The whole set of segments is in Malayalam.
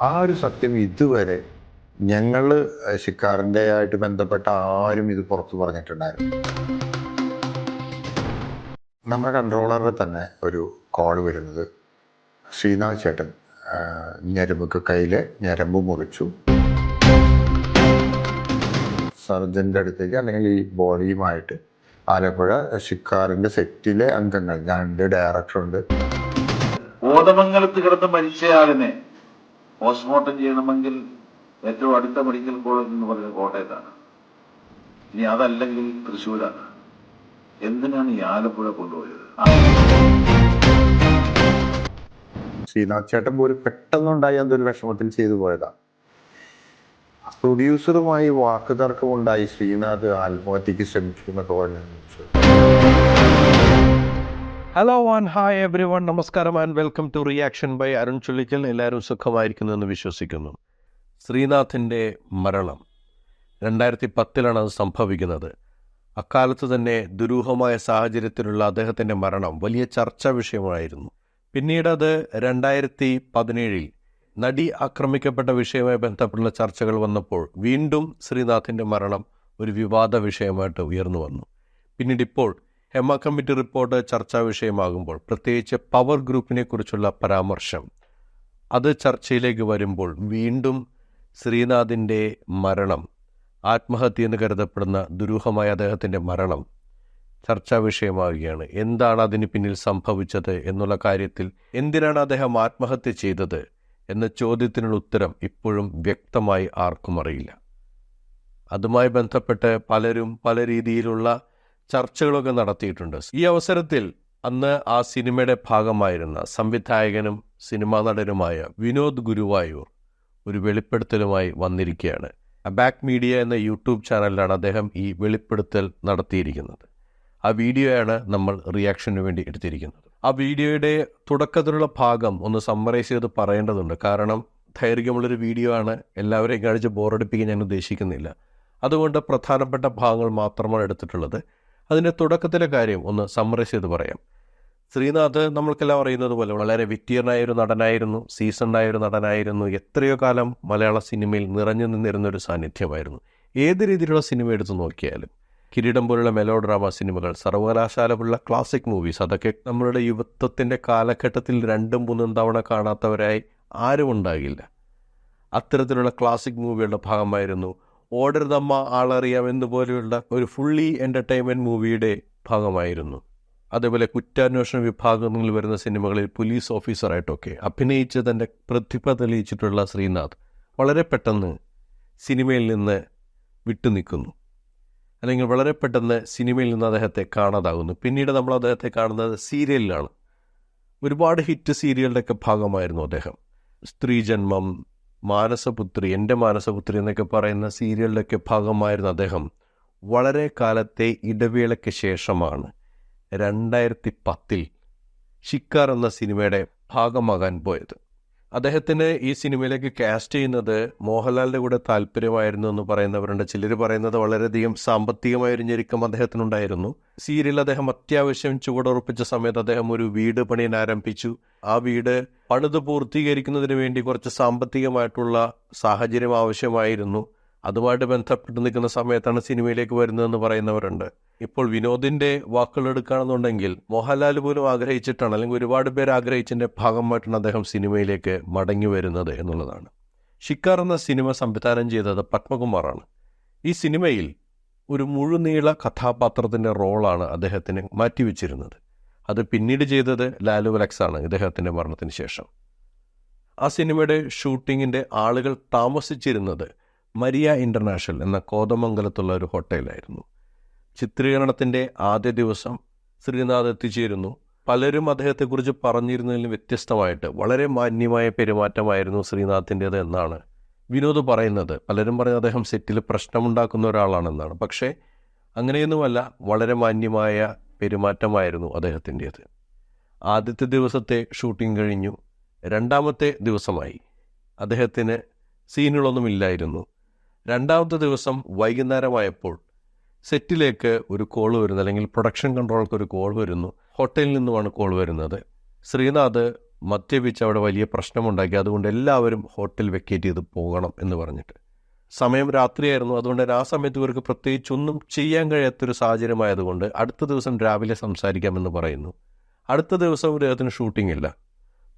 ആ ഒരു സത്യം ഇതുവരെ ഞങ്ങള് ഷിക്കാറിന്റെ ആയിട്ട് ബന്ധപ്പെട്ട ആരും ഇത് പുറത്തു പറഞ്ഞിട്ടുണ്ടായിരുന്നു. നമ്മുടെ കൺട്രോളറിൽ തന്നെ ഒരു കോൾ വരുന്നത്, ശ്രീനാഥ് ചേട്ടൻ ഞരമ്പ് കയ്യിലെ ഞരമ്പ് മുറിച്ചു, സർജന്റെ അടുത്തേക്ക് അല്ലെങ്കിൽ ഈ ബോഡിയുമായിട്ട് ആലപ്പുഴ ഷിക്കാറിന്റെ സെറ്റിലെ അംഗങ്ങൾ, ഞാനുണ്ട്, ഡയറക്ടറുണ്ട്. കോതമംഗലത്ത് കിടന്ന് മരിച്ചയാളിനെ പോസ്റ്റ്മോർട്ടം ചെയ്യണമെങ്കിൽ ഏറ്റവും അടുത്ത മെഡിക്കൽ കോളേജ് എന്ന് പറയുന്നത് കോട്ടയത്താണ്. ഇനി അതല്ലെങ്കിൽ തൃശ്ശൂരാണ്. എന്തിനാണ് ഈ ആലപ്പുഴ കൊണ്ടുപോയത്? ശ്രീനാഥ് ചേട്ടൻ പോലും പെട്ടെന്നുണ്ടായി അതൊരു വിഷമത്തിൽ ചെയ്തു പോയതാണ്. പ്രൊഡ്യൂസറുമായി വാക്കുതർക്കമുണ്ടായി ശ്രീനാഥ് ആത്മഹത്യക്ക് ശ്രമിക്കുന്നൊക്കെ പറഞ്ഞു. Hello and hi everyone, നമസ്കാരം and welcome to reaction by Arun Chullikkal. എല്ലാവരും സുഖമായിരിക്കുന്നു എന്ന് വിശ്വസിക്കുന്നു. ശ്രീനാഥിൻ്റെ മരണം 2010 അത് സംഭവിക്കുന്നത്. അക്കാലത്ത് തന്നെ ദുരൂഹമായ സാഹചര്യത്തിലുള്ള അദ്ദേഹത്തിൻ്റെ മരണം വലിയ ചർച്ചാ വിഷയമായിരുന്നു. പിന്നീട് അത് 2017 നടി ആക്രമിക്കപ്പെട്ട വിഷയവുമായി ബന്ധപ്പെട്ടുള്ള ചർച്ചകൾ വന്നപ്പോൾ വീണ്ടും ശ്രീനാഥിൻ്റെ മരണം ഒരു വിവാദ വിഷയമായിട്ട് ഉയർന്നു വന്നു. പിന്നീട് ഇപ്പോൾ ഹെമ കമ്മിറ്റി റിപ്പോർട്ട് ചർച്ചാ വിഷയമാകുമ്പോൾ, പ്രത്യേകിച്ച് പവർ ഗ്രൂപ്പിനെ കുറിച്ചുള്ള പരാമർശം അത് ചർച്ചയിലേക്ക് വരുമ്പോൾ വീണ്ടും ശ്രീനാഥിൻ്റെ മരണം, ആത്മഹത്യ എന്ന് കരുതപ്പെടുന്ന ദുരൂഹമായ അദ്ദേഹത്തിൻ്റെ മരണം ചർച്ചാ വിഷയമാവുകയാണ്. എന്താണ് അതിന് പിന്നിൽ സംഭവിച്ചത് എന്നുള്ള കാര്യത്തിൽ, എന്തിനാണ് അദ്ദേഹം ആത്മഹത്യ ചെയ്തത് എന്ന ചോദ്യത്തിനുള്ള ഉത്തരം ഇപ്പോഴും വ്യക്തമായി ആർക്കും അറിയില്ല. അതുമായി ബന്ധപ്പെട്ട് പലരും പല രീതിയിലുള്ള ചർച്ചകളൊക്കെ നടത്തിയിട്ടുണ്ട്. ഈ അവസരത്തിൽ അന്ന് ആ സിനിമയുടെ ഭാഗമായിരുന്ന സംവിധായകനും സിനിമാ നടനുമായ വിനോദ് ഗുരുവായൂർ ഒരു വെളിപ്പെടുത്തലുമായി വന്നിരിക്കുകയാണ്. ബാക്ക് മീഡിയ എന്ന യൂട്യൂബ് ചാനലിലാണ് അദ്ദേഹം ഈ വെളിപ്പെടുത്തൽ നടത്തിയിരിക്കുന്നത്. ആ വീഡിയോയാണ് നമ്മൾ റിയാക്ഷന് വേണ്ടി എടുത്തിരിക്കുന്നത്. ആ വീഡിയോയുടെ തുടക്കത്തിലുള്ള ഭാഗം ഒന്ന് സമ്മറൈസ് ചെയ്ത് പറയേണ്ടതുണ്ട്. കാരണം ദൈർഘ്യമുള്ളൊരു വീഡിയോ ആണ്, എല്ലാവരെയും കഴിച്ച് ബോറടിപ്പിക്കാൻ ഞാൻ ഉദ്ദേശിക്കുന്നില്ല. അതുകൊണ്ട് പ്രധാനപ്പെട്ട ഭാഗങ്ങൾ മാത്രമാണ് എടുത്തിട്ടുള്ളത്. അതിൻ്റെ തുടക്കത്തിലെ കാര്യം ഒന്ന് സമ്മറൈസ് ചെയ്ത് പറയാം. ശ്രീനാഥ് നമ്മൾക്കെല്ലാം അറിയുന്നത് പോലെ വളരെ വിറ്റീർണായ ഒരു നടനായിരുന്നു, സീസൺഡായ ഒരു നടനായിരുന്നു. എത്രയോ കാലം മലയാള സിനിമയിൽ നിറഞ്ഞു നിന്നിരുന്നൊരു സാന്നിധ്യമായിരുന്നു. ഏത് രീതിയിലുള്ള സിനിമ എടുത്തു നോക്കിയാലും, കിരീടം പോലുള്ള മെലോ ഡ്രാമ സിനിമകൾ, സർവകലാശാല പോലുള്ള ക്ലാസിക് മൂവീസ്, അതൊക്കെ നമ്മളുടെ യുവത്വത്തിൻ്റെ കാലഘട്ടത്തിൽ 2-3 തവണ കാണാത്തവരായി ആരും ഉണ്ടാകില്ല. അത്തരത്തിലുള്ള ക്ലാസിക് മൂവികളുടെ ഭാഗമായിരുന്നു. ഓടരുതമ്മ ആളറിയാം എന്നുപോലെയുള്ള ഒരു ഫുള്ളി എൻ്റർടൈൻമെൻറ്റ് മൂവിയുടെ ഭാഗമായിരുന്നു. അതേപോലെ കുറ്റാന്വേഷണ വിഭാഗങ്ങളിൽ വരുന്ന സിനിമകളിൽ പോലീസ് ഓഫീസറായിട്ടൊക്കെ അഭിനയിച്ച് തൻ്റെ പ്രതിഭ തെളിയിച്ചിട്ടുള്ള ശ്രീനാഥ് വളരെ പെട്ടെന്ന് സിനിമയിൽ നിന്ന് വിട്ടുനിൽക്കുന്നു, അല്ലെങ്കിൽ വളരെ പെട്ടെന്ന് സിനിമയിൽ നിന്ന് അദ്ദേഹത്തെ കാണാതാകുന്നു. പിന്നീട് നമ്മൾ അദ്ദേഹത്തെ കാണുന്നത് സീരിയലിലാണ്. ഒരുപാട് ഹിറ്റ് സീരിയലുടെയൊക്കെ ഭാഗമായിരുന്നു അദ്ദേഹം. സ്ത്രീജന്മം, മാനസപുത്രി, എൻ്റെ മാനസപുത്രി എന്നൊക്കെ പറയുന്ന സീരിയലിലൊക്കെ ഭാഗമായിരുന്ന അദ്ദേഹം വളരെ കാലത്തെ ഇടവേളയ്ക്ക് ശേഷമാണ് 2010 ഷിക്കാർ എന്ന സിനിമയുടെ ഭാഗമാകാൻ പോയത്. അദ്ദേഹത്തിന് ഈ സിനിമയിലേക്ക് കാസ്റ്റ് ചെയ്യുന്നത് മോഹൻലാലിൻ്റെ കൂടെ താല്പര്യമായിരുന്നു എന്ന് പറയുന്നവരുണ്ട്. ചിലർ പറയുന്നത് വളരെയധികം സാമ്പത്തികമായൊരു ഞെരുക്കം അദ്ദേഹത്തിനുണ്ടായിരുന്നു. സീരിയൽ അദ്ദേഹം അത്യാവശ്യം ചുവടുറപ്പിച്ച സമയത്ത് അദ്ദേഹം ഒരു വീട് പണിയാൻ ആരംഭിച്ചു. ആ വീട് പണിത് പൂർത്തീകരിക്കുന്നതിന് വേണ്ടി കുറച്ച് സാമ്പത്തികമായിട്ടുള്ള സാഹചര്യം ആവശ്യമായിരുന്നു. അതുമായിട്ട് ബന്ധപ്പെട്ട് നിൽക്കുന്ന സമയത്താണ് സിനിമയിലേക്ക് വരുന്നതെന്ന് പറയുന്നവരുണ്ട്. ഇപ്പോൾ വിനോദിൻ്റെ വാക്കുകൾ എടുക്കുകയാണെന്നുണ്ടെങ്കിൽ മോഹൻലാൽ പോലും ആഗ്രഹിച്ചിട്ടാണ്, അല്ലെങ്കിൽ ഒരുപാട് പേര് ആഗ്രഹിച്ചതിൻ്റെ ഭാഗമായിട്ടാണ് അദ്ദേഹം സിനിമയിലേക്ക് മടങ്ങി വരുന്നത് എന്നുള്ളതാണ്. ഷിക്കാർ എന്ന സിനിമ സംവിധാനം ചെയ്തത് പത്മകുമാറാണ്. ഈ സിനിമയിൽ ഒരു മുഴുനീള കഥാപാത്രത്തിൻ്റെ റോളാണ് അദ്ദേഹത്തിന് മാറ്റിവെച്ചിരുന്നത്. അത് പിന്നീട് ചെയ്തത് ലാലു വലക്സാണ് ഇദ്ദേഹത്തിൻ്റെ മരണത്തിന് ശേഷം. ആ സിനിമയുടെ ഷൂട്ടിങ്ങിൻ്റെ ആളുകൾ താമസിച്ചിരുന്നത് മരിയ ഇൻ്റർനാഷണൽ എന്ന കോതമംഗലത്തുള്ള ഒരു ഹോട്ടലായിരുന്നു. ചിത്രീകരണത്തിൻ്റെ ആദ്യ ദിവസം ശ്രീനാഥ് എത്തിച്ചേരുന്നു. പലരും അദ്ദേഹത്തെക്കുറിച്ച് പറഞ്ഞിരുന്നതിലും വ്യത്യസ്തമായിട്ട് വളരെ മാന്യമായ പെരുമാറ്റമായിരുന്നു ശ്രീനാഥിൻ്റേത് എന്നാണ് വിനോദ് പറയുന്നത്. പലരും പറയുന്നത് അദ്ദേഹം സെറ്റിൽ പ്രശ്നമുണ്ടാക്കുന്ന ഒരാളാണെന്നാണ്. പക്ഷേ അങ്ങനെയൊന്നുമല്ല, വളരെ മാന്യമായ പെരുമാറ്റമായിരുന്നു അദ്ദേഹത്തിൻ്റേത്. ആദ്യത്തെ ദിവസത്തെ ഷൂട്ടിംഗ് കഴിഞ്ഞു. 2ാമത്തെ ദിവസമായി. അദ്ദേഹത്തിന് സീനുകളൊന്നുമില്ലായിരുന്നു. 2ാമത്തെ ദിവസം വൈകുന്നേരമായപ്പോൾ സെറ്റിലേക്ക് ഒരു കോൾ വരുന്നു, അല്ലെങ്കിൽ പ്രൊഡക്ഷൻ കൺട്രോൾക്ക് ഒരു കോൾ വരുന്നു. ഹോട്ടലിൽ നിന്നുമാണ് കോൾ വരുന്നത്. ശ്രീനാഥ് മദ്യപിച്ച് അവിടെ വലിയ പ്രശ്നമുണ്ടാക്കി. അതുകൊണ്ട് എല്ലാവരും ഹോട്ടൽ വെക്കേറ്റ് ചെയ്ത് പോകണം എന്ന് പറഞ്ഞിട്ട്. സമയം രാത്രിയായിരുന്നു. അതുകൊണ്ട് ആ സമയത്ത് ഇവർക്ക് പ്രത്യേകിച്ചൊന്നും ചെയ്യാൻ കഴിയാത്തൊരു സാഹചര്യമായതുകൊണ്ട് അടുത്ത ദിവസം രാവിലെ സംസാരിക്കാമെന്ന് പറയുന്നു. അടുത്ത ദിവസം ഇദ്ദേഹത്തിന് ഷൂട്ടിംഗ് ഇല്ല.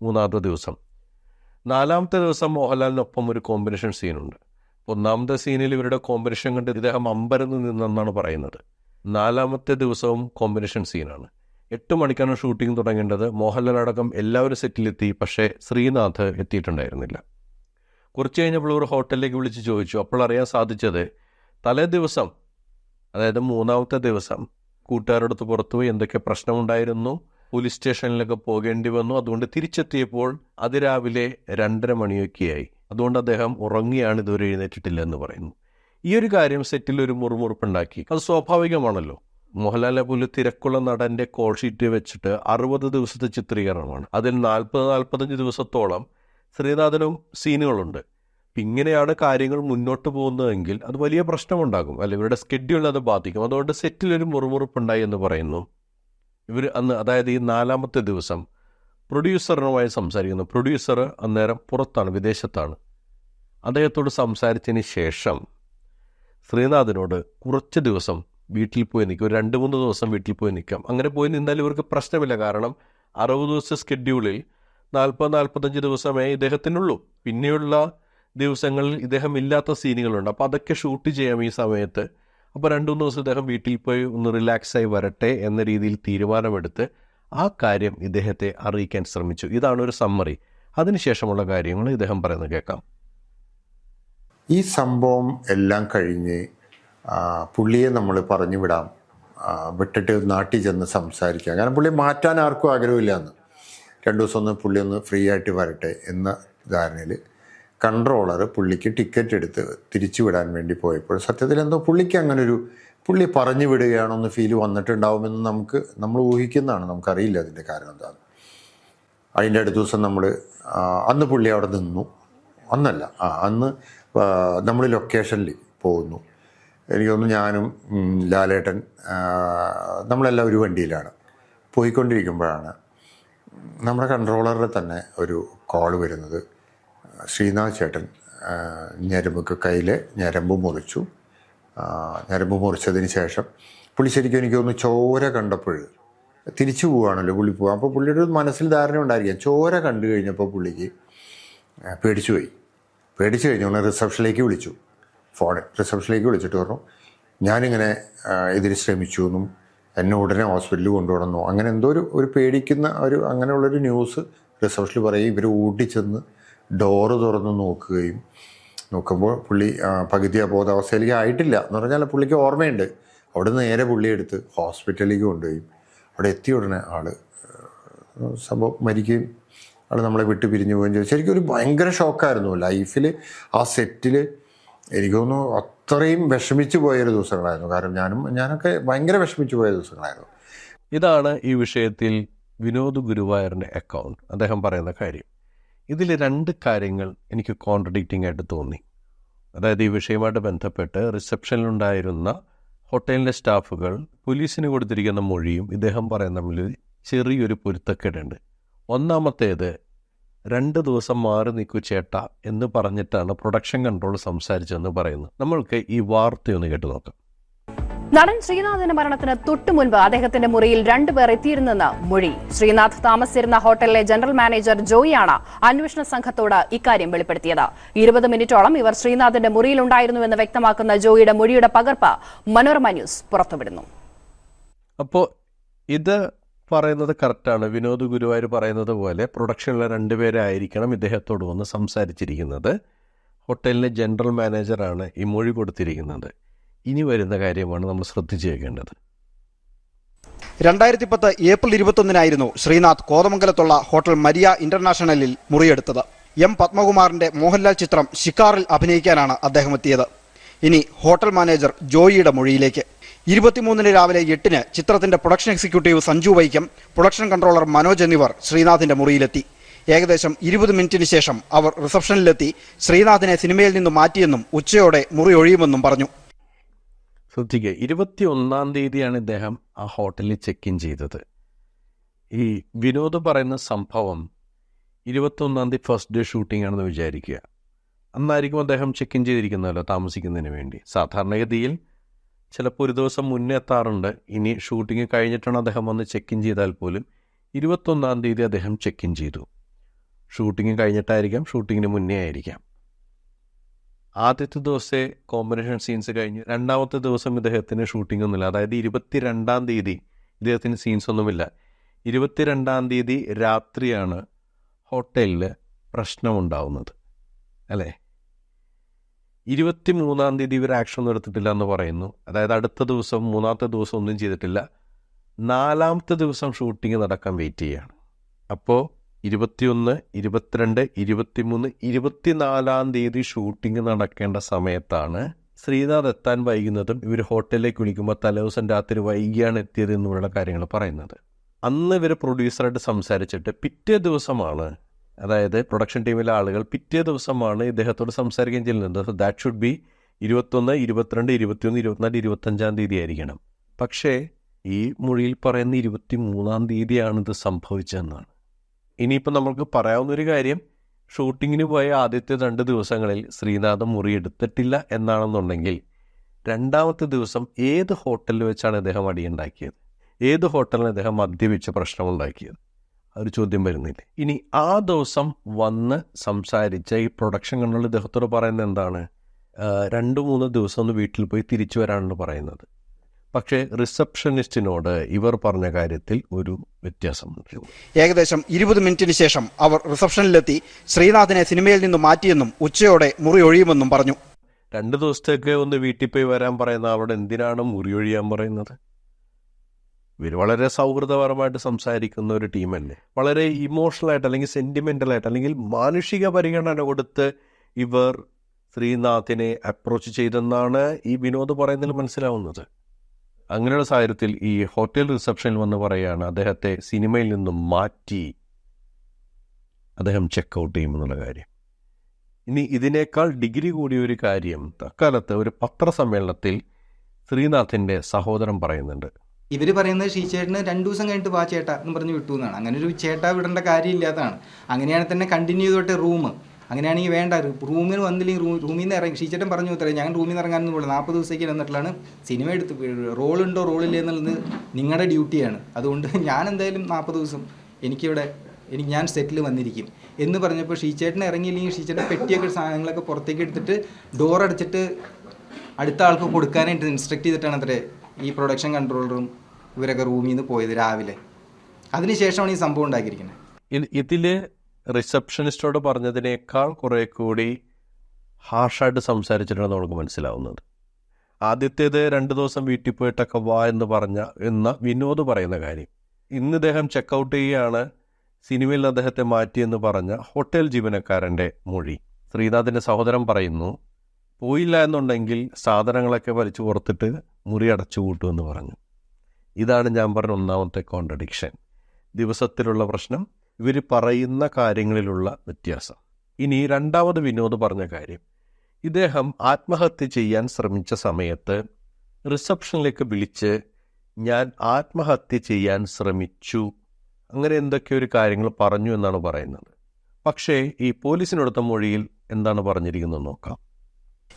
മൂന്നാമത്തെ ദിവസം. നാലാമത്തെ ദിവസം മോഹൻലാലിനൊപ്പം ഒരു കോമ്പിനേഷൻ സീനുണ്ട്. ഒന്നാമത്തെ സീനിൽ ഇവരുടെ കോമ്പിനേഷൻ കണ്ട് ഇദ്ദേഹം അമ്പരന്ന് നിന്നെന്നാണ് പറയുന്നത്. നാലാമത്തെ ദിവസവും കോമ്പിനേഷൻ സീനാണ്. 8 മണിക്കാണ് ഷൂട്ടിംഗ് തുടങ്ങേണ്ടത്. മോഹൻലാൽ അടക്കം എല്ലാവരും സെറ്റിലെത്തി. പക്ഷേ ശ്രീനാഥ് എത്തിയിട്ടുണ്ടായിരുന്നില്ല. കുറച്ച് കഴിഞ്ഞപ്പോൾ ഒരു ഹോട്ടലിലേക്ക് വിളിച്ച് ചോദിച്ചു. അപ്പോൾ അറിയാൻ സാധിച്ചത് തലേ ദിവസം, അതായത് മൂന്നാമത്തെ ദിവസം കൂട്ടുകാരോടൊത്ത് പുറത്തുപോയി എന്തൊക്കെ പ്രശ്നമുണ്ടായിരുന്നു, പോലീസ് സ്റ്റേഷനിലൊക്കെ പോകേണ്ടി വന്നു. അതുകൊണ്ട് തിരിച്ചെത്തിയപ്പോൾ അതിരാവിലെ 2:30 മണിയൊക്കെയായി. അതുകൊണ്ട് അദ്ദേഹം ഉറങ്ങിയാണ്, ഇതുവരെ എഴുന്നേറ്റിട്ടില്ല എന്ന് പറയുന്നു. ഈ ഒരു കാര്യം സെറ്റിൽ ഒരു മുറുമുറുപ്പുണ്ടാക്കി. അത് സ്വാഭാവികമാണല്ലോ. മോഹൻലാലിനെ പോലെ തിരക്കുള്ള നടൻ്റെ കോൾ ഷീറ്റ് വെച്ചിട്ട് 60 ദിവസത്തെ ചിത്രീകരണമാണ്. അതിൽ 40-45 ദിവസത്തോളം ശ്രീനാഥനും സീനുകളുണ്ട്. ഇങ്ങനെയാണ് കാര്യങ്ങൾ മുന്നോട്ട് പോകുന്നതെങ്കിൽ അത് വലിയ പ്രശ്നമുണ്ടാകും, അല്ല ഇവരുടെ സ്കെഡ്യൂളിൽ അത് ബാധിക്കും. അതുകൊണ്ട് സെറ്റിലൊരു മുറുമുറുപ്പുണ്ടായി എന്ന് പറയുന്നു. ഇവർ അന്ന്, അതായത് ഈ 4-ാമത്തെ ദിവസം പ്രൊഡ്യൂസറിനുമായി സംസാരിക്കുന്നു. പ്രൊഡ്യൂസർ അന്നേരം പുറത്താണ്, വിദേശത്താണ്. അദ്ദേഹത്തോട് സംസാരിച്ചതിന് ശേഷം ശ്രീനാഥിനോട് കുറച്ച് ദിവസം വീട്ടിൽ പോയി നിൽക്കും, ഒരു 2-3 ദിവസം വീട്ടിൽ പോയി നിൽക്കാം. അങ്ങനെ പോയി നിന്നാൽ ഇവർക്ക് പ്രശ്നമില്ല. കാരണം 60 ദിവസത്തെ സ്കെഡ്യൂളിൽ 40-45 ദിവസമേ ഇദ്ദേഹത്തിനുള്ളൂ. പിന്നെയുള്ള ദിവസങ്ങളിൽ ഇദ്ദേഹം ഇല്ലാത്ത സീനുകളുണ്ട്. അപ്പോൾ അതൊക്കെ ഷൂട്ട് ചെയ്യാം ഈ സമയത്ത്. അപ്പോൾ 2-3 ദിവസം ഇദ്ദേഹം വീട്ടിൽ പോയി ഒന്ന് റിലാക്സായി വരട്ടെ എന്ന രീതിയിൽ തീരുമാനമെടുത്ത് ആ കാര്യം ഇദ്ദേഹത്തെ അറിയിക്കാൻ ശ്രമിച്ചു. ഇതാണ് ഒരു സമ്മറി. അതിനുശേഷമുള്ള കാര്യങ്ങൾ ഇദ്ദേഹം പറയുന്നത് കേൾക്കാം. ഈ സംഭവം എല്ലാം കഴിഞ്ഞ് പുള്ളിയെ നമ്മൾ പറഞ്ഞു വിടാം, വിട്ടിട്ട് നാട്ടിൽ ചെന്ന് സംസാരിക്കാം. കാരണം പുള്ളിയെ മാറ്റാൻ ആർക്കും ആഗ്രഹമില്ല എന്ന്. 2 ദിവസം ഒന്ന് പുള്ളി ഒന്ന് ഫ്രീ ആയിട്ട് വരട്ടെ എന്ന ധാരണയിൽ കൺട്രോളർ പുള്ളിക്ക് ടിക്കറ്റ് എടുത്ത് തിരിച്ചു വിടാൻ വേണ്ടി പോയപ്പോൾ സത്യത്തിൽ എന്തോ പുള്ളിക്ക് അങ്ങനൊരു, പുള്ളി പറഞ്ഞു വിടുകയാണെന്ന് ഫീൽ വന്നിട്ടുണ്ടാവുമെന്ന് നമ്മൾ ഊഹിക്കുന്നതാണ്. നമുക്കറിയില്ല അതിൻ്റെ കാരണം എന്താണ്. അതിൻ്റെ അടുത്ത ദിവസം അന്ന് പുള്ളി അവിടെ നിന്നു. അന്ന് നമ്മൾ ലൊക്കേഷനിൽ പോകുന്നു. എനിക്ക് തോന്നുന്നു ഞാനും ലാലേട്ടൻ നമ്മളെല്ലാം ഒരു വണ്ടിയിലാണ് പോയിക്കൊണ്ടിരിക്കുമ്പോഴാണ് നമ്മുടെ കൺട്രോളറുടെ തന്നെ ഒരു കോൾ വരുന്നത്. ശ്രീനാഥ് ചേട്ടൻ കയ്യിലെ ഞരമ്പ് മുറിച്ചു. ഞരമ്പ് മുറിച്ചതിന് ശേഷം പുള്ളി ശരിക്കും എനിക്ക് തോന്നുന്നു ചോര കണ്ടപ്പോൾ തിരിച്ചു പോവുകയാണല്ലോ പുള്ളി പോകാം. അപ്പോൾ പുള്ളിയുടെ ഒരു മനസ്സിൽ ധാരണ ഉണ്ടായിരിക്കാം. ചോര കണ്ടു കഴിഞ്ഞപ്പോൾ പുള്ളിക്ക് പേടിച്ചു കഴിഞ്ഞു. റിസപ്ഷനിലേക്ക് വിളിച്ചു, റിസപ്ഷനിലേക്ക് വിളിച്ചിട്ട് പറഞ്ഞു ഞാനിങ്ങനെ ഇതിന് ശ്രമിച്ചു എന്നും എന്നെ ഉടനെ ഹോസ്പിറ്റലിൽ കൊണ്ടുപോകണമെന്നോ അങ്ങനെ എന്തോ ഒരു പേടിക്കുന്ന അങ്ങനെയുള്ളൊരു ന്യൂസ് റിസപ്ഷനിൽ പറയും. ഇവർ ഓടിച്ചെന്ന് ഡോറ് തുറന്ന് നോക്കുമ്പോൾ പുള്ളി പകുതി അബോധാവസ്ഥയിലേക്ക് ആയിട്ടില്ല എന്ന് പറഞ്ഞാൽ പുള്ളിക്ക് ഓർമ്മയുണ്ട്. അവിടെ നേരെ പുള്ളിയെടുത്ത് ഹോസ്പിറ്റലിലേക്ക് കൊണ്ടുപോയി. അവിടെ എത്തിയ ഉടനെ സംഭവം മരിക്കുകയും നമ്മളെ വിട്ട് പിരിഞ്ഞു പോവുകയും ചെയ്തു. ശരിക്കും ഒരു ഭയങ്കര ഷോക്കായിരുന്നു ലൈഫിൽ. ആ സെറ്റിൽ എനിക്ക് തോന്നുന്നു അത്രയും വിഷമിച്ചു പോയൊരു ദിവസങ്ങളായിരുന്നു. കാരണം ഞാനൊക്കെ ഭയങ്കര വിഷമിച്ചു പോയ ദിവസങ്ങളായിരുന്നു. ഇതാണ് ഈ വിഷയത്തിൽ വിനോദ് ഗുരുവായൂരിൻ്റെ അക്കൗണ്ട്. അദ്ദേഹം പറയുന്ന കാര്യം, ഇതിൽ 2 കാര്യങ്ങൾ എനിക്ക് കോൺട്രഡിക്റ്റിംഗ് ആയിട്ട് തോന്നി. അതായത് ഈ വിഷയവുമായിട്ട് ബന്ധപ്പെട്ട് റിസപ്ഷനിലുണ്ടായിരുന്ന ഹോട്ടലിൻ്റെ സ്റ്റാഫുകൾ പോലീസിന് കൊടുത്തിരിക്കുന്ന മൊഴിയും ഇദ്ദേഹം പറയുന്ന തമ്മിൽ ചെറിയൊരു പൊരുത്തക്കേടുണ്ട്. ഒന്നാമത്തേത് 2 ദിവസം മാറി നിൽക്കൂ ചേട്ടാ എന്ന് പറഞ്ഞിട്ടാണ് പ്രൊഡക്ഷൻ കൺട്രോൾ സംസാരിച്ചതെന്ന് പറയുന്നു. നമ്മൾക്ക് ഈ വാർത്തയൊന്ന് കേട്ടു നോക്കാം. നടൻ ശ്രീനാഥിന്റെ മരണത്തിന് തൊട്ടു മുൻപ് അദ്ദേഹത്തിന്റെ മുറിയിൽ 2 പേർ എത്തിയിരുന്നെന്ന് മൊഴി. ശ്രീനാഥ് താമസിച്ചിരുന്ന ഹോട്ടലിലെ ജനറൽ മാനേജർ ജോയിയാണ് അന്വേഷണ സംഘത്തോട് ഇക്കാര്യം വെളിപ്പെടുത്തിയത്. 20 മിനിറ്റോളം ഇവർ ശ്രീനാഥിന്റെ മുറിയിലുണ്ടായിരുന്നുവെന്ന് വ്യക്തമാക്കുന്ന ജോയിയുടെ മൊഴിയുടെ പകർപ്പ് മനോരമ ന്യൂസ് പുറത്തുവിടുന്നു. അപ്പോൾ ഇത് പറയുന്നത് കറക്റ്റാണ്. വിനോദ് ഗുരുവായൂർ പറയുന്നത് പോലെ പ്രൊഡക്ഷനിലെ 2 പേരായിരിക്കണം ഇദ്ദേഹത്തോട് വന്ന് സംസാരിച്ചിരിക്കുന്നത്. ഹോട്ടലിലെ ജനറൽ മാനേജറാണ് ഈ മൊഴി കൊടുത്തിരിക്കുന്നത്. ഇനി വരുന്ന കാര്യമാണ് നമ്മൾ ശ്രദ്ധിച്ചു വെക്കേണ്ടത്. 2010 ഏപ്രിൽ 21-നായിരുന്നു ശ്രീനാഥ് കോതമംഗലത്തുള്ള ഹോട്ടൽ മരിയ ഇന്റർനാഷണലിൽ മുറിയെടുത്തത്. എം പത്മകുമാറിന്റെ മോഹൻലാൽ ചിത്രം ശിക്കാറിൽ അഭിനയിക്കാനാണ് അദ്ദേഹം എത്തിയത്. ഇനി ഹോട്ടൽ മാനേജർ ജോയിയുടെ മൊഴിയിലേക്ക്. 23-ന് രാവിലെ 8-ന് ചിത്രത്തിന്റെ production executive Sanju Vaikom, production controller Manoj എന്നിവർ ശ്രീനാഥിന്റെ മുറിയിലെത്തി. ഏകദേശം 20 മിനിറ്റിന് ശേഷം അവർ റിസപ്ഷനിലെത്തി ശ്രീനാഥിനെ സിനിമയിൽ നിന്ന് മാറ്റിയെന്നും ഉച്ചയോടെ മുറി ഒഴിയുമെന്നും പറഞ്ഞു. ശ്രദ്ധിക്കുക, 21-ാം തീയതിയാണ് ഇദ്ദേഹം ആ ഹോട്ടലിൽ ചെക്ക് ഇൻ ചെയ്തത്. ഈ വിനോദ് പറയുന്ന സംഭവം 21 ഫസ്റ്റ് ഡേ ഷൂട്ടിംഗ് ആണെന്ന് വിചാരിക്കുക. അന്നായിരിക്കും അദ്ദേഹം ചെക്ക് ഇൻ ചെയ്തിരിക്കുന്നതല്ലോ താമസിക്കുന്നതിന് വേണ്ടി. സാധാരണഗതിയിൽ ചിലപ്പോൾ ഒരു ദിവസം മുന്നേ എത്താറുണ്ട്. ഇനി ഷൂട്ടിംഗ് കഴിഞ്ഞിട്ടാണ് അദ്ദേഹം വന്ന് ചെക്ക് ഇൻ ചെയ്താൽ പോലും 21 അദ്ദേഹം ചെക്ക് ഇൻ ചെയ്തു. ഷൂട്ടിംഗ് കഴിഞ്ഞിട്ടായിരിക്കാം, ഷൂട്ടിങ്ങിന് മുന്നേ ആയിരിക്കാം. ആദ്യത്തെ ദിവസത്തെ കോമ്പിനേഷൻ സീൻസ് കഴിഞ്ഞ് രണ്ടാമത്തെ ദിവസം ഇദ്ദേഹത്തിന് ഷൂട്ടിംഗ് ഒന്നുമില്ല. അതായത് 22 ഇദ്ദേഹത്തിന് സീൻസ് ഒന്നുമില്ല. 22 രാത്രിയാണ് ഹോട്ടലിൽ പ്രശ്നമുണ്ടാവുന്നത് അല്ലേ. 23 ഇവർ ആക്ഷൻ ഒന്നും എടുത്തിട്ടില്ല എന്ന് പറയുന്നു. അതായത് അടുത്ത ദിവസം, മൂന്നാമത്തെ ദിവസം ഒന്നും ചെയ്തിട്ടില്ല. 4ാമത്തെ ദിവസം ഷൂട്ടിംഗ് നടക്കാൻ വെയിറ്റ് ചെയ്യുകയാണ്. അപ്പോൾ 21, 22, 23, 24 ഷൂട്ടിംഗ് നടക്കേണ്ട സമയത്താണ് ശ്രീനാഥ് എത്താൻ വൈകുന്നതും ഇവർ ഹോട്ടലിലേക്ക് വിളിക്കുമ്പോൾ തലേദിവസം രാത്രി വൈകിയാണ് എത്തിയത് എന്നുള്ള കാര്യങ്ങൾ പറയുന്നത്. അന്ന് ഇവർ പ്രൊഡ്യൂസറായിട്ട് സംസാരിച്ചിട്ട് പിറ്റേ ദിവസമാണ്, അതായത് പ്രൊഡക്ഷൻ ടീമിലെ ആളുകൾ പിറ്റേ ദിവസമാണ് ഇദ്ദേഹത്തോട് സംസാരിക്കാൻ ചെല്ലുന്നത്. ദാറ്റ് ഷുഡ് ബി 21, 22, 21, 24, 25 ആയിരിക്കണം. പക്ഷേ ഈ മൊഴിയിൽ പറയുന്ന 23 ഇത് സംഭവിച്ചതെന്നാണ്. ഇനിയിപ്പോൾ നമുക്ക് പറയാവുന്നൊരു കാര്യം, ഷൂട്ടിങ്ങിന് പോയ ആദ്യത്തെ 2 ദിവസങ്ങളിൽ ശ്രീനാഥ് മുറി എടുത്തിട്ടില്ല എന്നാണെന്നുണ്ടെങ്കിൽ 2ാമത്തെ ദിവസം ഏത് ഹോട്ടലിൽ വെച്ചാണ് അദ്ദേഹം അടിയുണ്ടാക്കിയത്, ഏത് ഹോട്ടലിൽ അദ്ദേഹം മദ്യപിച്ച പ്രശ്നമുണ്ടാക്കിയത്, ഒരു ചോദ്യം വരുന്നില്ല. ഇനി ആ ദിവസം വന്ന് സംസാരിച്ച ഈ പ്രൊഡക്ഷൻ കൺട്രോൾ ഇദ്ദേഹത്തോട് പറയുന്നത് എന്താണ്, 2-3 ദിവസം ഒന്ന് വീട്ടിൽ പോയി തിരിച്ചു വരാനാണ് പറയുന്നത്. പക്ഷേ റിസപ്ഷനിസ്റ്റിനോട് ഇവർ പറഞ്ഞ കാര്യത്തിൽ ഒരു വ്യത്യാസമുണ്ട്. ഏകദേശം 20 മിനിറ്റിന് ശേഷം അവർ റിസപ്ഷനിലെത്തി ശ്രീനാഥിനെ സിനിമയിൽ നിന്ന് മാറ്റിയെന്നും ഉച്ചയോടെ മുറി ഒഴിയുമെന്നും പറഞ്ഞു. 2 ദിവസത്തേക്ക് ഒന്ന് വീട്ടിൽ പോയി വരാൻ പറയുന്ന അവിടെ എന്തിനാണ് മുറി ഒഴിയാൻ പറയുന്നത്? ഇവർ വളരെ സൗഹൃദപരമായിട്ട് സംസാരിക്കുന്ന ഒരു ടീമല്ലേ. വളരെ ഇമോഷണലായിട്ട് അല്ലെങ്കിൽ സെൻറ്റിമെൻ്റലായിട്ട് അല്ലെങ്കിൽ മാനുഷിക പരിഗണന കൊടുത്ത് ഇവർ ശ്രീനാഥിനെ അപ്രോച്ച് ചെയ്തെന്നാണ് ഈ വിനോദ് പറയുന്നതിൽ മനസ്സിലാവുന്നത്. അങ്ങനെയുള്ള സാഹചര്യത്തിൽ ഈ ഹോട്ടൽ റിസപ്ഷനിൽ വന്ന് പറയുകയാണ് അദ്ദേഹത്തെ സിനിമയിൽ നിന്നും മാറ്റി അദ്ദേഹം ചെക്കൗട്ട് ചെയ്യുമെന്നുള്ള കാര്യം. ഇനി ഇതിനേക്കാൾ ഡിഗ്രി കൂടിയ ഒരു കാര്യം അക്കാലത്ത് ഒരു പത്രസമ്മേളനത്തിൽ ശ്രീനാഥിൻ്റെ സഹോദരൻ പറയുന്നുണ്ട്. ഇവർ പറയുന്നത് ഷീച്ചേട്ടന് 2 ദിവസം കഴിഞ്ഞിട്ട് വാ ചേട്ടാ എന്ന് പറഞ്ഞ് വിട്ടു എന്നാണ്. അങ്ങനെ ഒരു ചേട്ടാ വിടേണ്ട കാര്യമില്ലാത്തതാണ്. അങ്ങനെയാണെങ്കിൽ തന്നെ കണ്ടിന്യൂ ചെയ്തോട്ടെ റൂം. അങ്ങനെയാണെങ്കിൽ വേണ്ട, റൂമിൽ വന്നില്ലെങ്കിൽ റൂമിൽ നിന്ന് ഇറങ്ങി ഷീച്ചേട്ടൻ പറഞ്ഞു തരാം, ഞങ്ങൾ റൂമിൽ നിന്ന് ഇറങ്ങാനൊന്നും പോലും 40 ദിവസത്തേക്ക് വന്നിട്ടുള്ളതാണ് സിനിമ എടുത്ത് റോളുണ്ടോ റോളില്ല എന്നുള്ളത് നിങ്ങളുടെ ഡ്യൂട്ടിയാണ്. അതുകൊണ്ട് ഞാൻ എന്തായാലും 40 ദിവസം ഞാൻ സെറ്റിൽ വന്നിരിക്കും എന്ന് പറഞ്ഞപ്പോൾ ഷീച്ചേട്ടൻ ഇറങ്ങിയില്ലെങ്കിൽ ഷീച്ചേട്ടൻ പെട്ടിയൊക്കെ സാധനങ്ങളൊക്കെ പുറത്തേക്ക് എടുത്തിട്ട് ഡോർ അടച്ചിട്ട് അടുത്ത ആൾക്ക് കൊടുക്കാനായിട്ട് ഇൻസ്ട്രക്ട് ചെയ്തിട്ടാണ് അത്രേ ഈ പ്രൊഡക്ഷൻ കൺട്രോളറും ഇവരൊക്കെ റൂമിൽ നിന്ന് പോയത് രാവിലെ. അതിനുശേഷമാണ് ഈ സംഭവം ഉണ്ടാക്കിയിരിക്കുന്നത്. ഇതിൽ റിസപ്ഷനിസ്റ്റോട് പറഞ്ഞതിനേക്കാൾ കുറേ കൂടി ഹാർഷായിട്ട് സംസാരിച്ചിട്ടാണ് നമുക്ക് മനസ്സിലാവുന്നത്. ആദ്യത്തേത് 2 ദിവസം വീട്ടിൽ പോയിട്ടൊക്കെ വാ എന്ന വിനോദ് പറയുന്ന കാര്യം. ഇന്ന് ഇദ്ദേഹം ചെക്കൗട്ട് ചെയ്യുകയാണ്, സിനിമയിൽ അദ്ദേഹത്തെ മാറ്റിയെന്ന് പറഞ്ഞ ഹോട്ടൽ ജീവനക്കാരൻ്റെ മൊഴി. ശ്രീനാഥിൻ്റെ സഹോദരൻ പറയുന്നു, പോയില്ല എന്നുണ്ടെങ്കിൽ സാധനങ്ങളൊക്കെ വലിച്ചു പുറത്തിട്ട് മുറി അടച്ചു കൂട്ടുമെന്ന് പറഞ്ഞു. ഇതാണ് ഞാൻ പറഞ്ഞ 1ാമത്തെ കോൺട്രഡിക്ഷൻ. ദിവസത്തിലുള്ള പ്രശ്നം, ഇവർ പറയുന്ന കാര്യങ്ങളിലുള്ള വ്യത്യാസം. ഇനി 2ാമത് വിനോദ് പറഞ്ഞ കാര്യം, ഇദ്ദേഹം ആത്മഹത്യ ചെയ്യാൻ ശ്രമിച്ച സമയത്ത് റിസപ്ഷനിലേക്ക് വിളിച്ച് ഞാൻ ആത്മഹത്യ ചെയ്യാൻ ശ്രമിച്ചു, അങ്ങനെ എന്തൊക്കെ ഒരു കാര്യങ്ങൾ പറഞ്ഞു എന്നാണ് പറയുന്നത്. പക്ഷേ ഈ പോലീസിനടുത്ത മൊഴിയിൽ എന്താണ് പറഞ്ഞിരിക്കുന്നത് നോക്കാം.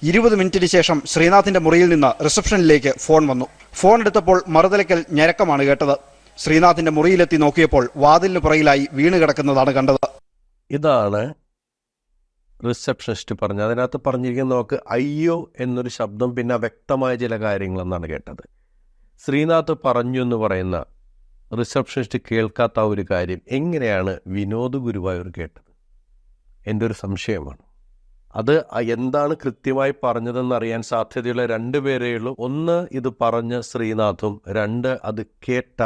20 മിനിറ്റിന് ശേഷം ശ്രീനാഥിന്റെ മുറിയിൽ നിന്ന് റിസപ്ഷനിലേക്ക് ഫോൺ വന്നു. ഫോൺ എടുത്തപ്പോൾ മറുതലയ്ക്കൽ ഞരക്കമാണ് കേട്ടത്. ശ്രീനാഥിന്റെ മുറിയിലെത്തി നോക്കിയപ്പോൾ വാതിലിന് പുറകിലായി വീണ് കിടക്കുന്നതാണ് കണ്ടത്. ഇതാണ് റിസപ്ഷനിസ്റ്റ് പറഞ്ഞത്. അതിനകത്ത് പറഞ്ഞിരിക്കുന്നത് നമുക്ക് അയ്യോ എന്നൊരു ശബ്ദം, പിന്നെ വ്യക്തമായ ചില കാര്യങ്ങളെന്നാണ് കേട്ടത്. ശ്രീനാഥ് പറഞ്ഞു എന്ന് പറയുന്ന റിസപ്ഷനിസ്റ്റ് കേൾക്കാത്ത ഒരു കാര്യം എങ്ങനെയാണ് വിനോദ് ഗുരുവായൂർ കേട്ടത്? എൻ്റെ ഒരു സംശയമാണ്. അത് എന്താണ് കൃത്യമായി പറഞ്ഞതെന്നറിയാൻ സാധ്യതയുള്ള 2 പേരേയുള്ളൂ. ഒന്ന് ഇത് പറഞ്ഞ ശ്രീനാഥും, 2 അത് കേട്ട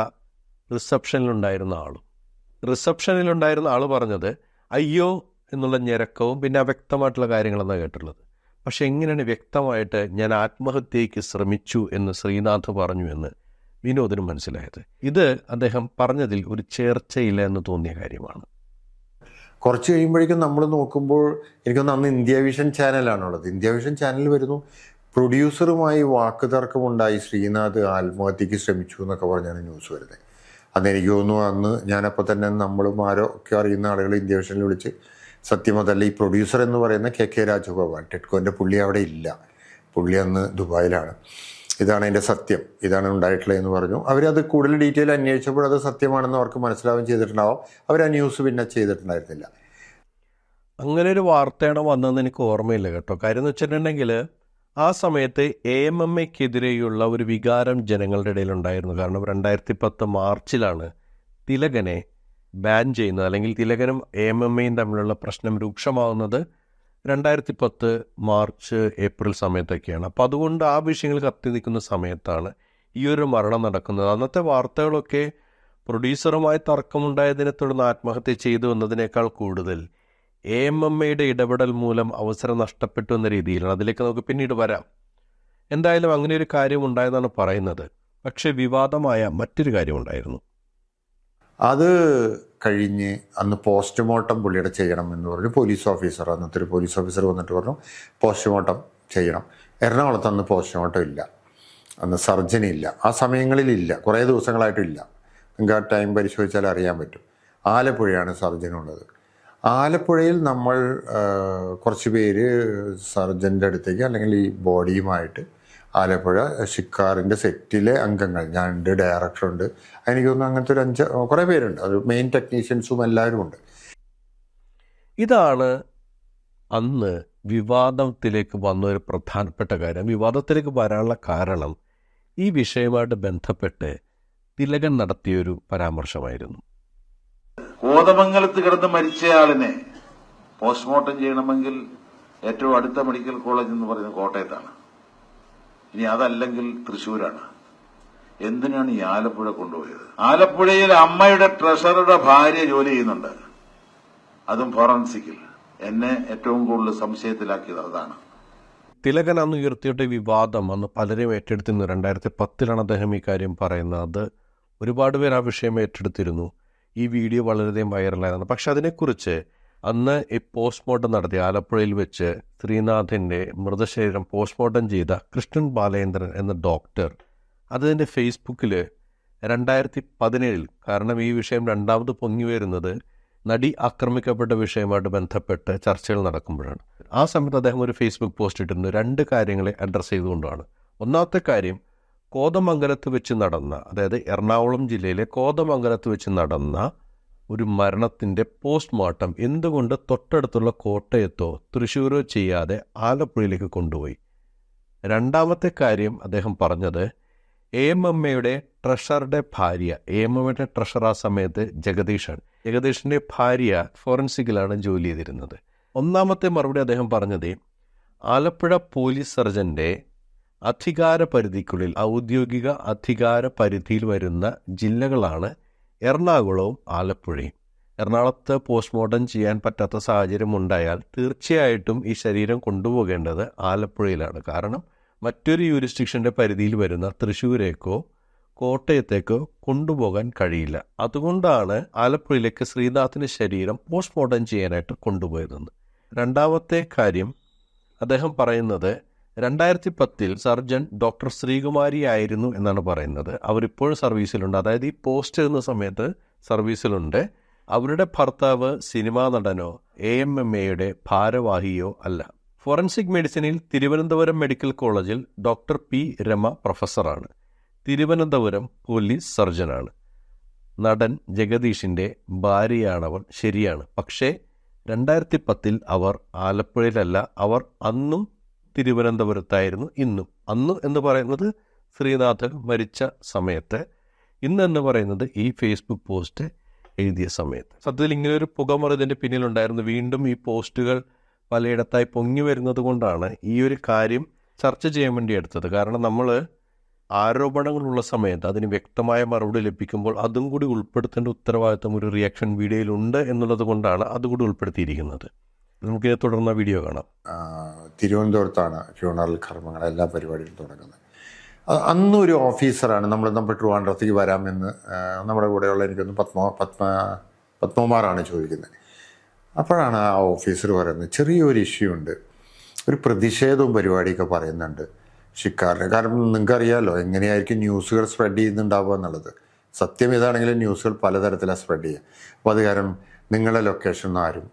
റിസപ്ഷനിലുണ്ടായിരുന്ന ആളും. റിസപ്ഷനിലുണ്ടായിരുന്ന ആൾ പറഞ്ഞത് അയ്യോ എന്നുള്ള ഞരക്കവും പിന്നെ അവ്യക്തമായിട്ടുള്ള കാര്യങ്ങളെന്നാണ് കേട്ടുള്ളത്. പക്ഷെ എങ്ങനെയാണ് വ്യക്തമായിട്ട് ഞാൻ ആത്മഹത്യയ്ക്ക് ശ്രമിച്ചു എന്ന് ശ്രീനാഥ് പറഞ്ഞു എന്ന് വിനോദിന് മനസ്സിലായത്? ഇത് അദ്ദേഹം പറഞ്ഞതിൽ ഒരു ചേർച്ചയില്ല എന്ന് തോന്നിയ കാര്യമാണ്. കുറച്ച് കഴിയുമ്പോഴേക്കും നമ്മൾ നോക്കുമ്പോൾ എനിക്കൊന്ന് അന്ന് ഇന്ത്യ വിഷൻ ചാനലാണുള്ളത്. ഇന്ത്യ വിഷൻ ചാനൽ വരുന്നു, പ്രൊഡ്യൂസറുമായി വാക്കുതർക്കമുണ്ടായി, ശ്രീനാഥ് ആത്മഹത്യക്ക് ശ്രമിച്ചു എന്നൊക്കെ പറഞ്ഞാണ് ന്യൂസ് വരുന്നത്. അന്ന് എനിക്ക് തോന്നുന്നു അന്ന് ഞാനപ്പോൾ തന്നെ നമ്മളും ആരോ ഒക്കെ അറിയുന്ന ആളുകൾ ഇന്ത്യ വിഷനിൽ വിളിച്ച് സത്യം അതല്ല ഈ പ്രൊഡ്യൂസർ എന്ന് പറയുന്ന കെ രാജഗോപാൽ ടെഡ്കോൻ്റെ പുള്ളി അവിടെ ഇല്ല, പുള്ളി അന്ന് ദുബായിലാണ്, ഇതാണ് അതിൻ്റെ സത്യം, ഇതാണ് ഉണ്ടായിട്ടുള്ളതെന്ന് പറഞ്ഞു. അവരത് കൂടുതൽ ഡീറ്റെയിൽ അന്വേഷിച്ചപ്പോൾ അത് സത്യമാണെന്ന് അവർക്ക് മനസ്സിലാവുകയും ചെയ്തിട്ടുണ്ടാവും. അവർ ആ ന്യൂസ് പിന്നെ ചെയ്തിട്ടുണ്ടായിരുന്നില്ല. അങ്ങനെ ഒരു വാർത്തയാണ് വന്നതെന്ന് എനിക്ക് ഓർമ്മയില്ല കേട്ടോ. കാര്യം എന്ന് വെച്ചിട്ടുണ്ടെങ്കിൽ ആ സമയത്ത് AMMAയ്ക്കെതിരെയുള്ള ഒരു വികാരം ജനങ്ങളുടെ ഇടയിലുണ്ടായിരുന്നു. കാരണം 2010 മാർച്ചിലാണ് തിലകനെ ബാൻ ചെയ്യുന്നത്, അല്ലെങ്കിൽ തിലകനും AMMAയും തമ്മിലുള്ള പ്രശ്നം രൂക്ഷമാവുന്നത് 2010 മാർച്ച് ഏപ്രിൽ സമയത്തൊക്കെയാണ്. അപ്പോൾ അതുകൊണ്ട് ആ വിഷയങ്ങൾ കത്തി നിൽക്കുന്ന സമയത്താണ് ഈ ഒരു മരണം നടക്കുന്നത്. അന്നത്തെ വാർത്തകളൊക്കെ പ്രൊഡ്യൂസറുമായി തർക്കമുണ്ടായതിനെ തുടർന്ന് ആത്മഹത്യ ചെയ്തു എന്നതിനേക്കാൾ കൂടുതൽ AMMAയുടെ ഇടപെടൽ മൂലം അവസരം നഷ്ടപ്പെട്ടു എന്ന രീതിയിലാണ്. അതിലേക്ക് നമുക്ക് പിന്നീട് വരാം. എന്തായാലും അങ്ങനെ ഒരു കാര്യം ഉണ്ടായെന്നാണ് പറയുന്നത്. പക്ഷേ വിവാദമായ മറ്റൊരു കാര്യമുണ്ടായിരുന്നു. അത് കഴിഞ്ഞ് അന്ന് പോസ്റ്റ്മോർട്ടം പുള്ളിയുടെ ചെയ്യണം എന്ന് പറഞ്ഞു പോലീസ് ഓഫീസർ, അന്നത്തെ ഒരു പോലീസ് ഓഫീസർ വന്നിട്ട് പറഞ്ഞു പോസ്റ്റ്മോർട്ടം ചെയ്യണം. എറണാകുളത്ത് അന്ന് പോസ്റ്റ്മോർട്ടം ഇല്ല, അന്ന് സർജനി ഇല്ല, ആ സമയങ്ങളിലില്ല, കുറേ ദിവസങ്ങളായിട്ടില്ല. നിങ്ങൾക്ക് ആ ടൈം പരിശോധിച്ചാൽ അറിയാൻ പറ്റും. ആലപ്പുഴയാണ് സർജൻ ഉള്ളത്. ആലപ്പുഴയിൽ നമ്മൾ കുറച്ച് പേര് സർജൻ്റെ അടുത്തേക്ക് അല്ലെങ്കിൽ ഈ ബോഡിയുമായിട്ട് ആലപ്പുഴ ഷിക്കാറിൻ്റെ സെറ്റിലെ അംഗങ്ങൾ, ഞാനുണ്ട്, ഡയറക്ടറുണ്ട്, എനിക്ക് തോന്നുന്നു അങ്ങനത്തെ ഒരു 5 കുറേ പേരുണ്ട്, അത് മെയിൻ ടെക്നീഷ്യൻസും എല്ലാവരും ഉണ്ട്. ഇതാണ് അന്ന് വിവാദത്തിലേക്ക് വന്ന ഒരു പ്രധാനപ്പെട്ട കാര്യം. വിവാദത്തിലേക്ക് വരാനുള്ള കാരണം ഈ വിഷയവുമായിട്ട് ബന്ധപ്പെട്ട് തിലകൻ നടത്തിയൊരു പരാമർശമായിരുന്നു. കോതമംഗലത്ത് കിടന്ന് മരിച്ചയാളിനെ പോസ്റ്റ്മോർട്ടം ചെയ്യണമെങ്കിൽ ഏറ്റവും അടുത്ത മെഡിക്കൽ കോളേജ് എന്ന് പറയുന്നത് കോട്ടയത്താണ്. ഇനി അതല്ലെങ്കിൽ തൃശ്ശൂരാണ്. എന്തിനാണ് ഈ ആലപ്പുഴ കൊണ്ടുപോയത്? ആലപ്പുഴയിൽ അമ്മയുടെ ട്രഷറുടെ ഭാര്യ ജോലി ചെയ്യുന്നുണ്ട്, അതും ഫോറൻസിക്കിൽ. എന്നെ ഏറ്റവും കൂടുതൽ സംശയത്തിലാക്കിയത് അതാണ്. തിലകൻ അന്ന് ഉയർത്തിയിട്ട് വിവാദം അന്ന് പലരും ഏറ്റെടുത്തിരുന്നു. 2010 അദ്ദേഹം ഈ കാര്യം പറയുന്നത്. അത് ഒരുപാട് പേർ ആ വിഷയം ഏറ്റെടുത്തിരുന്നു. ഈ വീഡിയോ വളരെയധികം വൈറലായിരുന്നു. പക്ഷെ അതിനെക്കുറിച്ച് അന്ന് ഈ പോസ്റ്റ്മോർട്ടം നടത്തി ആലപ്പുഴയിൽ വെച്ച് ശ്രീനാഥിൻ്റെ മൃതശരീരം പോസ്റ്റ്മോർട്ടം ചെയ്ത കൃഷ്ണൻ ബാലേന്ദ്രൻ എന്ന ഡോക്ടർ അതിൻ്റെ ഫേസ്ബുക്കിൽ 2017, കാരണം ഈ വിഷയം രണ്ടാമത് പൊങ്ങി വരുന്നത് നടി ആക്രമിക്കപ്പെട്ട വിഷയമായിട്ട് ബന്ധപ്പെട്ട് ചർച്ചകൾ നടക്കുമ്പോഴാണ്. ആ സമയത്ത് അദ്ദേഹം ഒരു ഫേസ്ബുക്ക് പോസ്റ്റ് ഇട്ടിരുന്നു. 2 കാര്യങ്ങളെ അഡ്രസ്സ് ചെയ്തുകൊണ്ടാണ്. ഒന്നാമത്തെ കാര്യം, കോതമംഗലത്ത് വെച്ച് നടന്ന, അതായത് എറണാകുളം ജില്ലയിലെ കോതമംഗലത്ത് വെച്ച് നടന്ന ഒരു മരണത്തിൻ്റെ പോസ്റ്റ്മോർട്ടം എന്തുകൊണ്ട് തൊട്ടടുത്തുള്ള കോട്ടയത്തോ തൃശ്ശൂരോ ചെയ്യാതെ ആലപ്പുഴയിലേക്ക് കൊണ്ടുപോയി. രണ്ടാമത്തെ കാര്യം അദ്ദേഹം പറഞ്ഞത്, AMMAയുടെ ട്രഷറുടെ ഭാര്യ, AMMAയുടെ ട്രഷർ ആ സമയത്ത് ജഗദീഷാണ്, ജഗദീഷിൻ്റെ ഭാര്യ ഫോറൻസിക്കിലാണ് ജോലി ചെയ്തിരുന്നത്. ഒന്നാമത്തെ മറുപടി അദ്ദേഹം പറഞ്ഞത്, ആലപ്പുഴ പോലീസ് സർജൻ്റെ അധികാര പരിധിക്കുള്ളിൽ, ഔദ്യോഗിക അധികാര പരിധിയിൽ വരുന്ന ജില്ലകളാണ് എറണാകുളവും ആലപ്പുഴയും. എറണാകുളത്ത് പോസ്റ്റ്മോർട്ടം ചെയ്യാൻ പറ്റാത്ത സാഹചര്യം ഉണ്ടായാൽ തീർച്ചയായിട്ടും ഈ ശരീരം കൊണ്ടുപോകേണ്ടത് ആലപ്പുഴയിലാണ്. കാരണം മറ്റൊരു യൂരിസ്ഡിക്ഷൻ്റെ പരിധിയിൽ വരുന്ന തൃശ്ശൂരേക്കോ കോട്ടയത്തേക്കോ കൊണ്ടുപോകാൻ കഴിയില്ല. അതുകൊണ്ടാണ് ആലപ്പുഴയിലേക്ക് ശ്രീനാഥിൻ്റെ ശരീരം പോസ്റ്റ്മോർട്ടം ചെയ്യാനായിട്ട് കൊണ്ടുപോയതെന്ന്. രണ്ടാമത്തെ കാര്യം അദ്ദേഹം പറയുന്നത്, 2010 സർജൻ ഡോക്ടർ ശ്രീകുമാരി ആയിരുന്നു എന്നാണ് പറയുന്നത്. അവരിപ്പോഴും സർവീസിലുണ്ട്, അതായത് ഈ പോസ്റ്റ് എന്ന സമയത്ത് സർവീസിലുണ്ട്. അവരുടെ ഭർത്താവ് സിനിമാ നടനോ AMMAയുടെ ഭാരവാഹിയോ അല്ല. ഫോറൻസിക് മെഡിസിനിൽ തിരുവനന്തപുരം മെഡിക്കൽ കോളേജിൽ ഡോക്ടർ P. രമ പ്രൊഫസറാണ്. തിരുവനന്തപുരം പോലീസ് സർജനാണ്. നടൻ ജഗദീഷിൻ്റെ ഭാര്യയാണവർ, ശരിയാണ്. പക്ഷേ 2010 അവർ ആലപ്പുഴയിലല്ല, അവർ അന്നും തിരുവനന്തപുരത്തായിരുന്നു. ഇന്നും, അന്ന് എന്ന് പറയുന്നത് ശ്രീനാഥൻ മരിച്ച സമയത്ത്, ഇന്നെന്ന് പറയുന്നത് ഈ ഫേസ്ബുക്ക് പോസ്റ്റ് എഴുതിയ സമയത്ത്. സത്യത്തിൽ ഇങ്ങനെയൊരു പുകമറിതിൻ്റെ പിന്നിലുണ്ടായിരുന്നു. വീണ്ടും ഈ പോസ്റ്റുകൾ പലയിടത്തായി പൊങ്ങി വരുന്നത് കൊണ്ടാണ് ഈ ഒരു കാര്യം ചർച്ച ചെയ്യാൻ വേണ്ടി എടുത്തത്. കാരണം നമ്മൾ ആരോപണങ്ങളുള്ള സമയത്ത് അതിന് വ്യക്തമായ മറുപടി ലഭിക്കുമ്പോൾ അതും കൂടി ഉൾപ്പെടുത്തേണ്ട ഉത്തരവാദിത്വം ഒരു റിയാക്ഷൻ വീഡിയോയിലുണ്ട് എന്നുള്ളത് കൊണ്ടാണ് അതുകൂടി ഉൾപ്പെടുത്തിയിരിക്കുന്നത്. നമുക്കിത് തുടർന്ന വീഡിയോ കാണാം. തിരുവനന്തപുരത്താണ് ഫ്യൂണറൽ കർമ്മങ്ങൾ എല്ലാ പരിപാടികളും തുടങ്ങുന്നത്. അന്നൊരു ഓഫീസറാണ് നമ്മൾ ട്രിവാൻഡ്രത്തേക്ക് വരാമെന്ന് നമ്മുടെ കൂടെയുള്ള എനിക്കൊന്ന് പത്മകുമാറാണ് ചോദിക്കുന്നത്. അപ്പോഴാണ് ആ ഓഫീസർ പറയുന്നത്, ചെറിയൊരു ഇഷ്യൂ ഉണ്ട്, ഒരു പ്രതിഷേധവും പരിപാടിയൊക്കെ പറയുന്നുണ്ട് ഷിക്കാറിന്. കാരണം നിങ്ങൾക്കറിയാമല്ലോ എങ്ങനെയായിരിക്കും ന്യൂസുകൾ സ്പ്രെഡ് ചെയ്യുന്നുണ്ടാവുക എന്നുള്ളത്. സത്യം ഇതാണെങ്കിലും ന്യൂസുകൾ പലതരത്തിലാണ് സ്പ്രെഡ് ചെയ്യുക. അപ്പോൾ അത് കാരണം നിങ്ങളുടെ ലൊക്കേഷനൊന്നും ആരും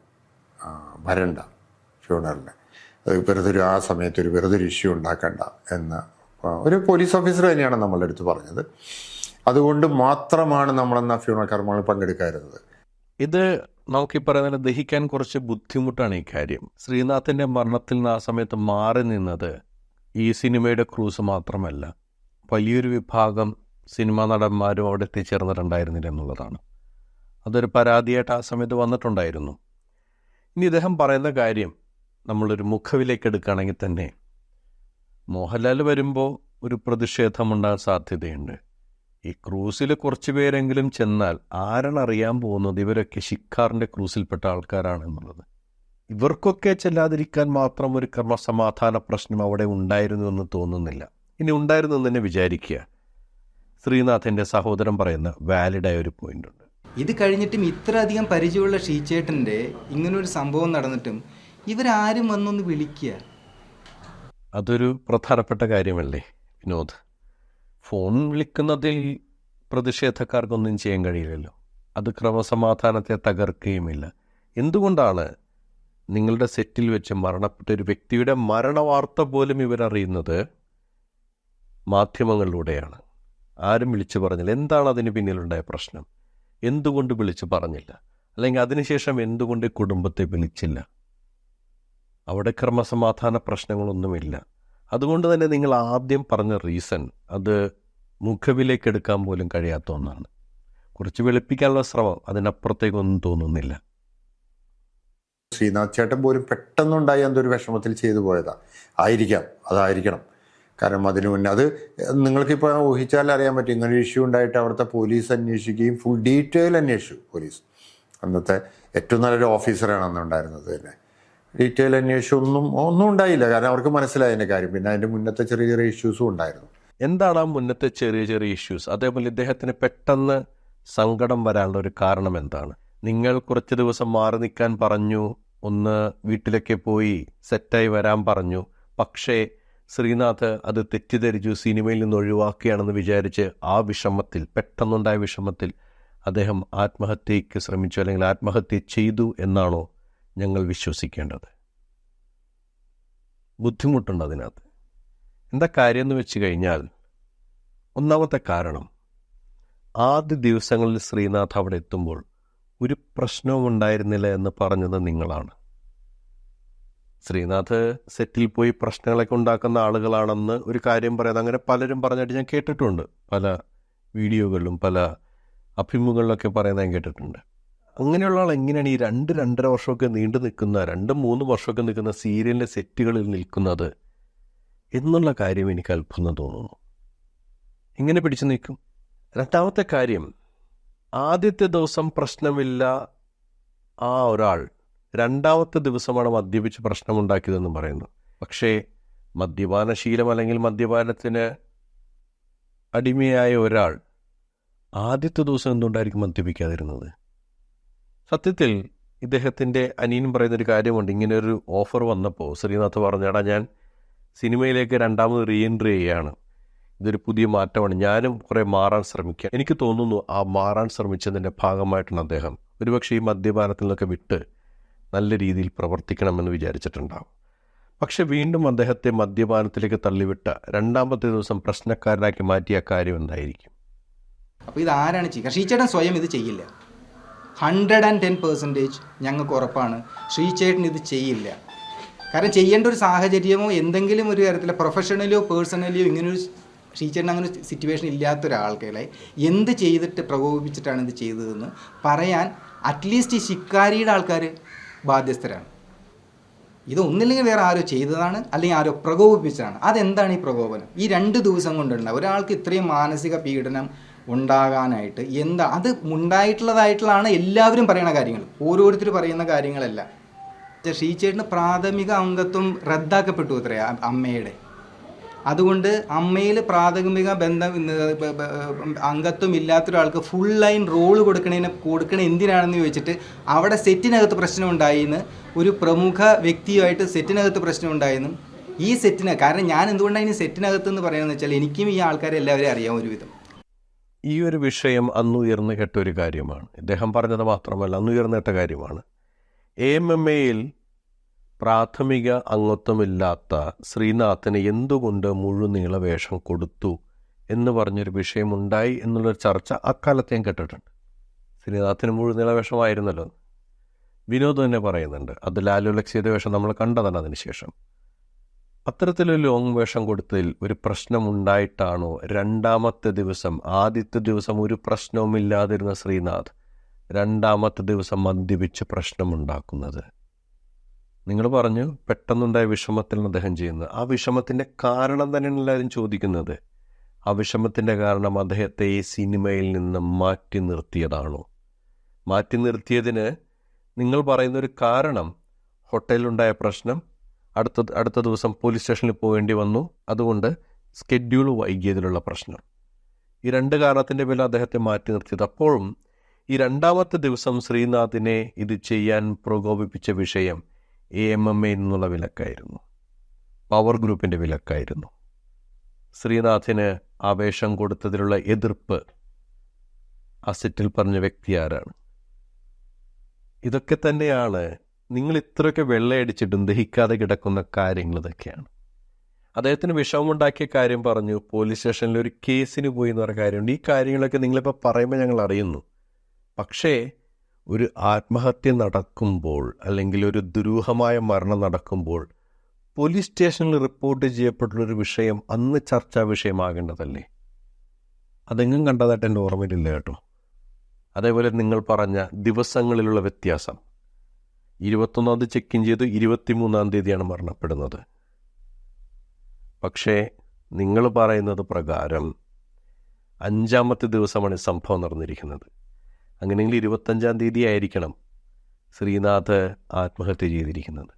വരണ്ട ഫ്യൂണറിന്, വെറുതെ ആ സമയത്ത് വെറുതെ ഒരു ഇഷ്യൂ ഉണ്ടാക്കണ്ട എന്ന് ഒരു പോലീസ് ഓഫീസർ തന്നെയാണ് നമ്മളുടെ അടുത്ത് പറഞ്ഞത്. അതുകൊണ്ട് മാത്രമാണ് നമ്മളെന്ന ഫ്യൂണറൽ കർമ്മങ്ങളിൽ പങ്കെടുക്കാറുള്ളത്. ഇത് നമുക്ക് ഈ പറയുന്നത് ദഹിക്കാൻ കുറച്ച് ബുദ്ധിമുട്ടാണ് ഈ കാര്യം. ശ്രീനാഥിൻ്റെ മരണത്തിൽ നിന്ന് ആ സമയത്ത് മാറി നിന്നത് ഈ സിനിമയുടെ ക്രൂസ് മാത്രമല്ല, വലിയൊരു വിഭാഗം സിനിമാ നടന്മാരും അവിടെ എത്തിച്ചേർന്നിട്ടുണ്ടായിരുന്നില്ല എന്നുള്ളതാണ്. അതൊരു പരാതിയായിട്ട് ആ സമയത്ത് വന്നിട്ടുണ്ടായിരുന്നു. ഇനി ഇദ്ദേഹം പറയുന്ന കാര്യം നമ്മളൊരു മുഖവിലേക്ക് എടുക്കുകയാണെങ്കിൽ തന്നെ മോഹൻലാൽ വരുമ്പോൾ ഒരു പ്രതിഷേധമുണ്ടാകാൻ സാധ്യതയുണ്ട്. ഈ ക്രൂസിൽ കുറച്ച് പേരെങ്കിലും ചെന്നാൽ ആരാണ് അറിയാൻ പോകുന്നത് ഇവരൊക്കെ ഷിക്കാറിൻ്റെ ക്രൂസിൽപ്പെട്ട ആൾക്കാരാണെന്നുള്ളത്. ഇവർക്കൊക്കെ ചെല്ലാതിരിക്കാൻ മാത്രം ഒരു ക്രമസമാധാന പ്രശ്നം അവിടെ ഉണ്ടായിരുന്നു എന്ന് തോന്നുന്നില്ല. ഇനി ഉണ്ടായിരുന്നു എന്ന് തന്നെ വിചാരിക്കുക. ശ്രീനാഥിൻ്റെ സഹോദരൻ പറയുന്ന വാലിഡായ ഒരു പോയിന്റ് ഉണ്ട്. ഇത് കഴിഞ്ഞിട്ടും ഇത്ര അധികം പരിചയമുള്ള ഷീച്ചേട്ടൻ്റെ ഇങ്ങനൊരു സംഭവം നടന്നിട്ടും ഇവരാരും വന്നൊന്ന് വിളിക്കുക. അതൊരു പ്രധാനപ്പെട്ട കാര്യമല്ലേ വിനോദ്? ഫോൺ വിളിക്കുന്നതിൽ പ്രതിഷേധക്കാർക്കൊന്നും ചെയ്യാൻ കഴിയില്ലല്ലോ. അത് ക്രമസമാധാനത്തെ തകർക്കുകയുമില്ല. എന്തുകൊണ്ടാണ് നിങ്ങളുടെ സെറ്റിൽ വെച്ച് മരണപ്പെട്ട ഒരു വ്യക്തിയുടെ മരണവാർത്ത പോലും ഇവരറിയുന്നത് മാധ്യമങ്ങളിലൂടെയാണ്? ആരും വിളിച്ചു പറഞ്ഞില്ല. എന്താണ് അതിന് പിന്നിലുണ്ടായ പ്രശ്നം? എന്തുകൊണ്ട് വിളിച്ചു പറഞ്ഞില്ല? അല്ലെങ്കിൽ അതിനുശേഷം എന്തുകൊണ്ട് കുടുംബത്തെ വിളിച്ചില്ല? അവിടെ ക്രമസമാധാന പ്രശ്നങ്ങളൊന്നുമില്ല. അതുകൊണ്ട് തന്നെ നിങ്ങൾ ആദ്യം പറഞ്ഞ റീസൺ അത് മുഖവിലേക്ക് എടുക്കാൻ പോലും കഴിയാത്ത ഒന്നാണ്. കുറച്ച് വെളുപ്പിക്കാനുള്ള ശ്രമം, അതിനപ്പുറത്തേക്കൊന്നും തോന്നുന്നില്ല. ശ്രീനാഥ് ചേട്ടൻ പോലും പെട്ടെന്നുണ്ടായി എന്തൊരു വിഷമത്തിൽ ചെയ്തു പോയതാ അതായിരിക്കണം. കാരണം അതിനു മുന്നേ അത് നിങ്ങൾക്കിപ്പോൾ ഊഹിച്ചാൽ അറിയാൻ പറ്റും. ഇങ്ങനൊരു ഇഷ്യൂ ഉണ്ടായിട്ട് അവിടുത്തെ പോലീസ് അന്വേഷിക്കുകയും ഫുൾ ഡീറ്റെയിൽ അന്വേഷിച്ചു പോലീസ്. അന്നത്തെ ഏറ്റവും നല്ലൊരു ഓഫീസറാണ് അന്ന് ഉണ്ടായിരുന്നത് തന്നെ. ഡീറ്റെയിൽ അന്വേഷിച്ചു ഒന്നും ഉണ്ടായില്ല. കാരണം അവർക്ക് മനസ്സിലായി അതിൻ്റെ കാര്യം. പിന്നെ അതിൻ്റെ മുന്നത്തെ ചെറിയ ചെറിയ ഇഷ്യൂസും ഉണ്ടായിരുന്നു. എന്താണ് ആ മുന്നത്തെ ചെറിയ ചെറിയ ഇഷ്യൂസ്? അതേപോലെ ഇദ്ദേഹത്തിന് പെട്ടെന്ന് സങ്കടം വരാനുള്ള ഒരു കാരണം എന്താണ്? നിങ്ങൾ കുറച്ച് ദിവസം മാറി നിൽക്കാൻ പറഞ്ഞു, ഒന്ന് വീട്ടിലൊക്കെ പോയി സെറ്റായി വരാൻ പറഞ്ഞു. പക്ഷേ ശ്രീനാഥ് അത് തെറ്റിദ്ധരിച്ചു, സിനിമയിൽ നിന്ന് ഒഴിവാക്കുകയാണെന്ന് വിചാരിച്ച് ആ വിഷമത്തിൽ, പെട്ടെന്നുണ്ടായ വിഷമത്തിൽ അദ്ദേഹം ആത്മഹത്യയ്ക്ക് ശ്രമിച്ചു, അല്ലെങ്കിൽ ആത്മഹത്യ ചെയ്തു എന്നാണോ ഞങ്ങൾ വിശ്വസിക്കേണ്ടത്? ബുദ്ധിമുട്ടുണ്ട് അതിനകത്ത്. എന്താ കാര്യം എന്ന് വെച്ച് കഴിഞ്ഞാൽ, ഒന്നാമത്തെ കാരണം, ആദ്യ ദിവസങ്ങളിൽ ശ്രീനാഥ് അവിടെ എത്തുമ്പോൾ ഒരു പ്രശ്നവും ഉണ്ടായിരുന്നില്ല എന്ന് പറഞ്ഞത് നിങ്ങളാണ്. ശ്രീനാഥ് സെറ്റിൽ പോയി പ്രശ്നങ്ങളൊക്കെ ഉണ്ടാക്കുന്ന ആളുകളാണെന്ന് ഒരു കാര്യം പറയാതെ അങ്ങനെ പലരും പറഞ്ഞായിട്ട് ഞാൻ കേട്ടിട്ടുണ്ട്. പല വീഡിയോകളിലും പല അഭിമുഖങ്ങളിലൊക്കെ പറയുന്നത് ഞാൻ കേട്ടിട്ടുണ്ട്. അങ്ങനെയുള്ള ആൾ എങ്ങനെയാണ് ഈ 2-2.5 വർഷമൊക്കെ നീണ്ടു നിൽക്കുന്ന, 2-3 വർഷമൊക്കെ നിൽക്കുന്ന സീരിയലിൻ്റെ സെറ്റുകളിൽ നിൽക്കുന്നത് എന്നുള്ള കാര്യം എനിക്ക് അത്ഭുതം തോന്നുന്നു. എങ്ങനെ പിടിച്ചു നിൽക്കും? രണ്ടാമത്തെ കാര്യം, ആദ്യത്തെ ദിവസം പ്രശ്നമില്ല ആ ഒരാൾ 2ാമത്തെ ദിവസമാണ് മദ്യപിച്ച് പ്രശ്നമുണ്ടാക്കിയതെന്ന് പറയുന്നു. പക്ഷേ മദ്യപാനശീലം അല്ലെങ്കിൽ മദ്യപാനത്തിന് അടിമയായ ഒരാൾ ആദ്യത്തെ ദിവസം എന്തുകൊണ്ടായിരിക്കും മദ്യപിക്കാതിരുന്നത്? സത്യത്തിൽ ഇദ്ദേഹത്തിൻ്റെ അനിയനും പറയുന്നൊരു കാര്യമുണ്ട്. ഇങ്ങനെയൊരു ഓഫർ വന്നപ്പോൾ ശ്രീനാഥ് പറഞ്ഞാടാ, ഞാൻ സിനിമയിലേക്ക് 2ാമത് റീഎൻട്രി ചെയ്യുകയാണ്, ഇതൊരു പുതിയ മാറ്റമാണ്, ഞാനും കുറേ മാറാൻ ശ്രമിക്കാം. എനിക്ക് തോന്നുന്നു ആ മാറാൻ ശ്രമിച്ചതിൻ്റെ ഭാഗമായിട്ടാണ് അദ്ദേഹം ഒരുപക്ഷെ ഈ മദ്യപാനത്തിൽ നിന്നൊക്കെ വിട്ട് നല്ല രീതിയിൽ പ്രവർത്തിക്കണമെന്ന് വിചാരിച്ചിട്ടുണ്ടാകും. പക്ഷെ വീണ്ടും അദ്ദേഹത്തെ മദ്യപാനത്തിലേക്ക് തള്ളിവിട്ട 2ാമത്തെ ദിവസം പ്രശ്നക്കാരനാക്കി മാറ്റിയ കാര്യം എന്തായിരിക്കും? അപ്പോൾ ഇത് ആരാണ് ചെയ്യുക? ശ്രീചേട്ടൻ സ്വയം ഇത് ചെയ്യില്ല. 110% ഞങ്ങൾക്ക് ഉറപ്പാണ് ശ്രീചേട്ടൻ ഇത് ചെയ്യില്ല. കാരണം ചെയ്യേണ്ട ഒരു സാഹചര്യമോ എന്തെങ്കിലും ഒരു തരത്തിലെ പ്രൊഫഷണലിയോ പേഴ്സണലിയോ ഇങ്ങനൊരു ശ്രീചേട്ടൻ അങ്ങനെ ഒരു സിറ്റുവേഷൻ ഇല്ലാത്ത ഒരാൾക്കാരെ എന്ത് ചെയ്തിട്ട് പ്രകോപിപ്പിച്ചിട്ടാണ് ഇത് ചെയ്തതെന്ന് പറയാൻ അറ്റ്ലീസ്റ്റ് ഈ ശിക്കാരിയുടെ ആൾക്കാർ ബാധ്യസ്ഥരാണ്. ഇത് ഒന്നില്ലെങ്കിൽ വേറെ ആരോ ചെയ്തതാണ്, അല്ലെങ്കിൽ ആരോ പ്രകോപിപ്പിച്ചതാണ്. അതെന്താണ് ഈ പ്രകോപനം? ഈ 2 ദിവസം കൊണ്ടുണ്ടാകും ഒരാൾക്ക് ഇത്രയും മാനസിക പീഡനം ഉണ്ടാകാനായിട്ട് എന്താ അത് ഉണ്ടായിട്ടുള്ളതായിട്ടുള്ളതാണ് എല്ലാവരും പറയുന്ന കാര്യങ്ങൾ, ഓരോരുത്തർ പറയുന്ന കാര്യങ്ങളല്ല. ശ്രീചേട്ടന് പ്രാഥമിക അംഗത്വം റദ്ദാക്കപ്പെട്ടു അത്രേ അമ്മയുടെ. അതുകൊണ്ട് അമ്മയിൽ പ്രാഥമിക അംഗത്വം ഇല്ലാത്തൊരാൾക്ക് ഫുൾ ലൈൻ റോള് കൊടുക്കണ എന്തിനാണെന്ന് ചോദിച്ചിട്ട് അവിടെ സെറ്റിനകത്ത് പ്രശ്നം ഉണ്ടായിന്ന്, ഒരു പ്രമുഖ വ്യക്തിയുമായിട്ട് സെറ്റിനകത്ത് പ്രശ്നം ഉണ്ടായിരുന്നു. ഈ സെറ്റിന് കാരണം ഞാൻ എന്തുകൊണ്ടാണ് ഇനി സെറ്റിനകത്ത് എന്ന് പറയുന്നത് വെച്ചാൽ എനിക്കും ഈ ആൾക്കാരെ എല്ലാവരെയും അറിയാം ഒരുവിധം. ഈ ഒരു വിഷയം അന്ന് ഉയർന്നു കേട്ട ഒരു കാര്യമാണ്. ഇദ്ദേഹം പറഞ്ഞത് മാത്രമല്ല, അന്ന് ഉയർന്നു കേട്ട കാര്യമാണ്. AMMAയിൽ പ്രാഥമിക അംഗത്വമില്ലാത്ത ശ്രീനാഥിന് എന്തുകൊണ്ട് മുഴുനീള വേഷം കൊടുത്തു എന്ന് പറഞ്ഞൊരു വിഷയമുണ്ടായി എന്നുള്ളൊരു ചർച്ച അക്കാലത്ത് ഞാൻ കേട്ടിട്ടുണ്ട്. ശ്രീനാഥിന് മുഴുനീള വേഷമായിരുന്നല്ലോ. വിനോദ് തന്നെ പറയുന്നുണ്ട്, അത് ലാലു ലക്ഷ്യയുടെ വേഷം നമ്മൾ കണ്ടതാണ്. അതിനുശേഷം അത്തരത്തിലൊരു ലോങ് വേഷം കൊടുത്തതിൽ ഒരു പ്രശ്നമുണ്ടായിട്ടാണോ രണ്ടാമത്തെ ദിവസം, ആദ്യത്തെ ദിവസം ഒരു പ്രശ്നവുമില്ലാതിരുന്ന ശ്രീനാഥ് രണ്ടാമത്തെ ദിവസം മദ്യപിച്ച് പ്രശ്നമുണ്ടാക്കുന്നത്? നിങ്ങൾ പറഞ്ഞു പെട്ടെന്നുണ്ടായ വിഷമത്തിലാണ് അദ്ദേഹം ചെയ്യുന്നത്. ആ വിഷമത്തിൻ്റെ കാരണം തന്നെയാണ് എല്ലാവരും ചോദിക്കുന്നത്. ആ വിഷമത്തിൻ്റെ കാരണം അദ്ദേഹത്തെ ഈ സിനിമയിൽ നിന്ന് മാറ്റി നിർത്തിയതാണോ? മാറ്റി നിർത്തിയതിന് നിങ്ങൾ പറയുന്നൊരു കാരണം ഹോട്ടലിലുണ്ടായ പ്രശ്നം, അടുത്ത ദിവസം പോലീസ് സ്റ്റേഷനിൽ പോകേണ്ടി വന്നു, അതുകൊണ്ട് സ്കെഡ്യൂൾ വൈകിയതിലുള്ള പ്രശ്നം. ഈ രണ്ട് കാരണത്തിൻ്റെ പേരിൽ അദ്ദേഹത്തെ മാറ്റി നിർത്തിയത്. അപ്പോഴും ഈ രണ്ടാമത്തെ ദിവസം ശ്രീനാഥിനെ ഇത് ചെയ്യാൻ പ്രകോപിപ്പിച്ച വിഷയം AMMA എന്നുള്ള വിലക്കായിരുന്നു, പവർ ഗ്രൂപ്പിൻ്റെ വിലക്കായിരുന്നു. ശ്രീനാഥിന് ആവേശം കൊടുത്തതിലുള്ള എതിർപ്പ് ആ സെറ്റിൽ പറഞ്ഞ വ്യക്തി ആരാണ്? ഇതൊക്കെ തന്നെയാണ് നിങ്ങൾ ഇത്രയൊക്കെ വെള്ളയടിച്ചിട്ടും ദഹിക്കാതെ കിടക്കുന്ന കാര്യങ്ങൾ. ഇതൊക്കെയാണ് അദ്ദേഹത്തിന് വിഷമമുണ്ടാക്കിയ കാര്യം പറഞ്ഞു. പോലീസ് സ്റ്റേഷനിൽ ഒരു കേസിന് പോയി എന്ന് പറഞ്ഞ കാര്യമുണ്ട്. ഈ കാര്യങ്ങളൊക്കെ നിങ്ങളിപ്പോൾ പറയുമ്പോൾ ഞങ്ങൾ അറിയുന്നു. പക്ഷേ ഒരു ആത്മഹത്യ നടക്കുമ്പോൾ അല്ലെങ്കിൽ ഒരു ദുരൂഹമായ മരണം നടക്കുമ്പോൾ പോലീസ് സ്റ്റേഷനിൽ റിപ്പോർട്ട് ചെയ്യപ്പെട്ടുള്ളൊരു വിഷയം അന്ന് ചർച്ചാ വിഷയമാകേണ്ടതല്ലേ? അതെങ്ങും കണ്ടതായിട്ട് എൻ്റെ ഓർമ്മയിലില്ല കേട്ടോ. അതേപോലെ നിങ്ങൾ പറഞ്ഞ ദിവസങ്ങളിലുള്ള വ്യത്യാസം, 21-ാം തീയതി ചെക്ക് ഇൻ ചെയ്തു, 23-ാം തീയതിയാണ് മരണപ്പെടുന്നത്. പക്ഷേ നിങ്ങൾ പറയുന്നത് പ്രകാരം 5-ാമത്തെ ദിവസമാണ് സംഭവം നടന്നിരിക്കുന്നത്. അങ്ങനെയെങ്കിൽ 25-ാം തീയതി ആയിരിക്കണം ശ്രീനാഥ് ആത്മഹത്യ ചെയ്തിരിക്കുന്നത്.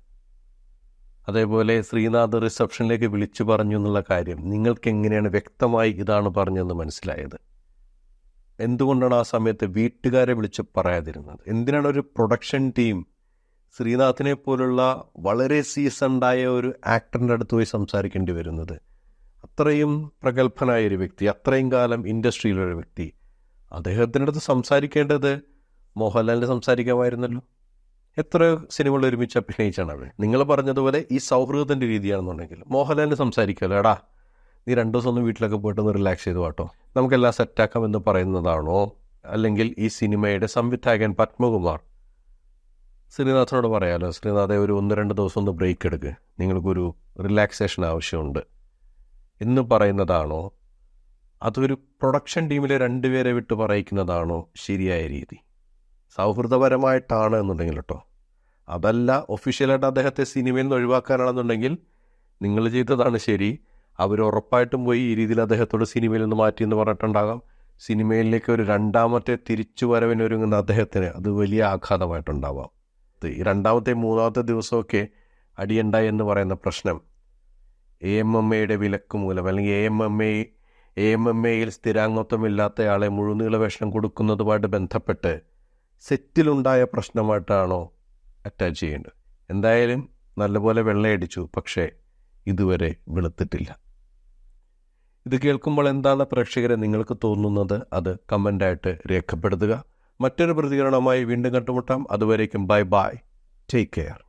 അതേപോലെ ശ്രീനാഥ് റിസപ്ഷനിലേക്ക് വിളിച്ചു പറഞ്ഞു എന്നുള്ള കാര്യം നിങ്ങൾക്ക് എങ്ങനെയാണ് വ്യക്തമായി ഇതാണ് പറഞ്ഞതെന്ന് മനസ്സിലായത്? എന്തുകൊണ്ടാണ് ആ സമയത്ത് വീട്ടുകാരെ വിളിച്ച് പറയാതിരുന്നത്? എന്തിനാണ് ഒരു പ്രൊഡക്ഷൻ ടീം ശ്രീനാഥിനെ പോലുള്ള വളരെ സീസൺഡായ ഒരു ആക്ടറിൻ്റെ അടുത്ത് പോയി സംസാരിക്കേണ്ടി വരുന്നത്? അത്രയും പ്രഗത്ഭനായ ഒരു വ്യക്തി, അത്രയും കാലം ഇൻഡസ്ട്രിയിലൊരു വ്യക്തി, അദ്ദേഹത്തിൻ്റെ അടുത്ത് സംസാരിക്കേണ്ടത് മോഹൻലാലിന് സംസാരിക്കാമായിരുന്നല്ലോ. എത്രയോ സിനിമകൾ ഒരുമിച്ച് അഭിനയിച്ചാണ് അവർ. നിങ്ങൾ പറഞ്ഞതുപോലെ ഈ സൗഹൃദത്തിൻ്റെ രീതിയാണെന്നുണ്ടെങ്കിൽ മോഹൻലാലിന് സംസാരിക്കുമല്ലോ, എടാ നീ 2 ദിവസം ഒന്ന് വീട്ടിലൊക്കെ പോയിട്ടൊന്ന് റിലാക്സ് ചെയ്തു കേട്ടോ, നമുക്കെല്ലാം സെറ്റാക്കാം എന്ന് പറയുന്നതാണോ? അല്ലെങ്കിൽ ഈ സിനിമയുടെ സംവിധായകൻ പത്മകുമാർ ശ്രീനാഥിനോട് പറയാമല്ലോ, ശ്രീനാഥെ ഒരു 1-2 ദിവസം ഒന്ന് ബ്രേക്ക് എടുക്കുക, നിങ്ങൾക്കൊരു റിലാക്സേഷൻ ആവശ്യമുണ്ട് എന്ന് പറയുന്നതാണോ? അതൊരു പ്രൊഡക്ഷൻ ടീമിലെ 2 പേരെ വിട്ട് പറയിക്കുന്നതാണോ ശരിയായ രീതി? സൗഹൃദപരമായിട്ടാണ് എന്നുണ്ടെങ്കിൽ കേട്ടോ, അതല്ല ഒഫീഷ്യലായിട്ട് അദ്ദേഹത്തെ സിനിമയിൽ നിന്ന് ഒഴിവാക്കാനാണെന്നുണ്ടെങ്കിൽ നിങ്ങൾ ചെയ്തതാണ് ശരി. അവർ ഉറപ്പായിട്ടും പോയി ഈ രീതിയിൽ അദ്ദേഹത്തോട് സിനിമയിൽ നിന്ന് മാറ്റിയെന്ന് പറഞ്ഞിട്ടുണ്ടാകാം. സിനിമയിലേക്ക് ഒരു 2ാമത്തെ തിരിച്ചുവരവിനൊരുങ്ങുന്ന അദ്ദേഹത്തിന് അത് വലിയ ആഘാതമായിട്ടുണ്ടാവാം. ഈ 2ാമത്തെ 3ാമത്തെ ദിവസമൊക്കെ അടിയുണ്ടായി എന്ന് പറയുന്ന പ്രശ്നം AMMAയുടെ വിലക്ക് മൂലം, അല്ലെങ്കിൽ AMMAയിൽ സ്ഥിരാംഗത്വമില്ലാത്തയാളെ മുഴുനീള വേഷം കൊടുക്കുന്നതുമായിട്ട് ബന്ധപ്പെട്ട് സെറ്റിലുണ്ടായ പ്രശ്നമായിട്ടാണോ അറ്റാച്ച് ചെയ്യേണ്ടത്? എന്തായാലും നല്ലപോലെ വെള്ളയടിച്ചു, പക്ഷേ ഇതുവരെ വെളുത്തിട്ടില്ല. ഇത് കേൾക്കുമ്പോൾ എന്താണ് പ്രേക്ഷകരെ നിങ്ങൾക്ക് തോന്നുന്നത്? അത് കമൻ്റായിട്ട് രേഖപ്പെടുത്തുക. മറ്റൊരു പ്രതികരണമായി വീണ്ടും കണ്ടുമുട്ടാം. അതുവരേക്കും ബൈ ബൈ, ടേക്ക് കെയർ.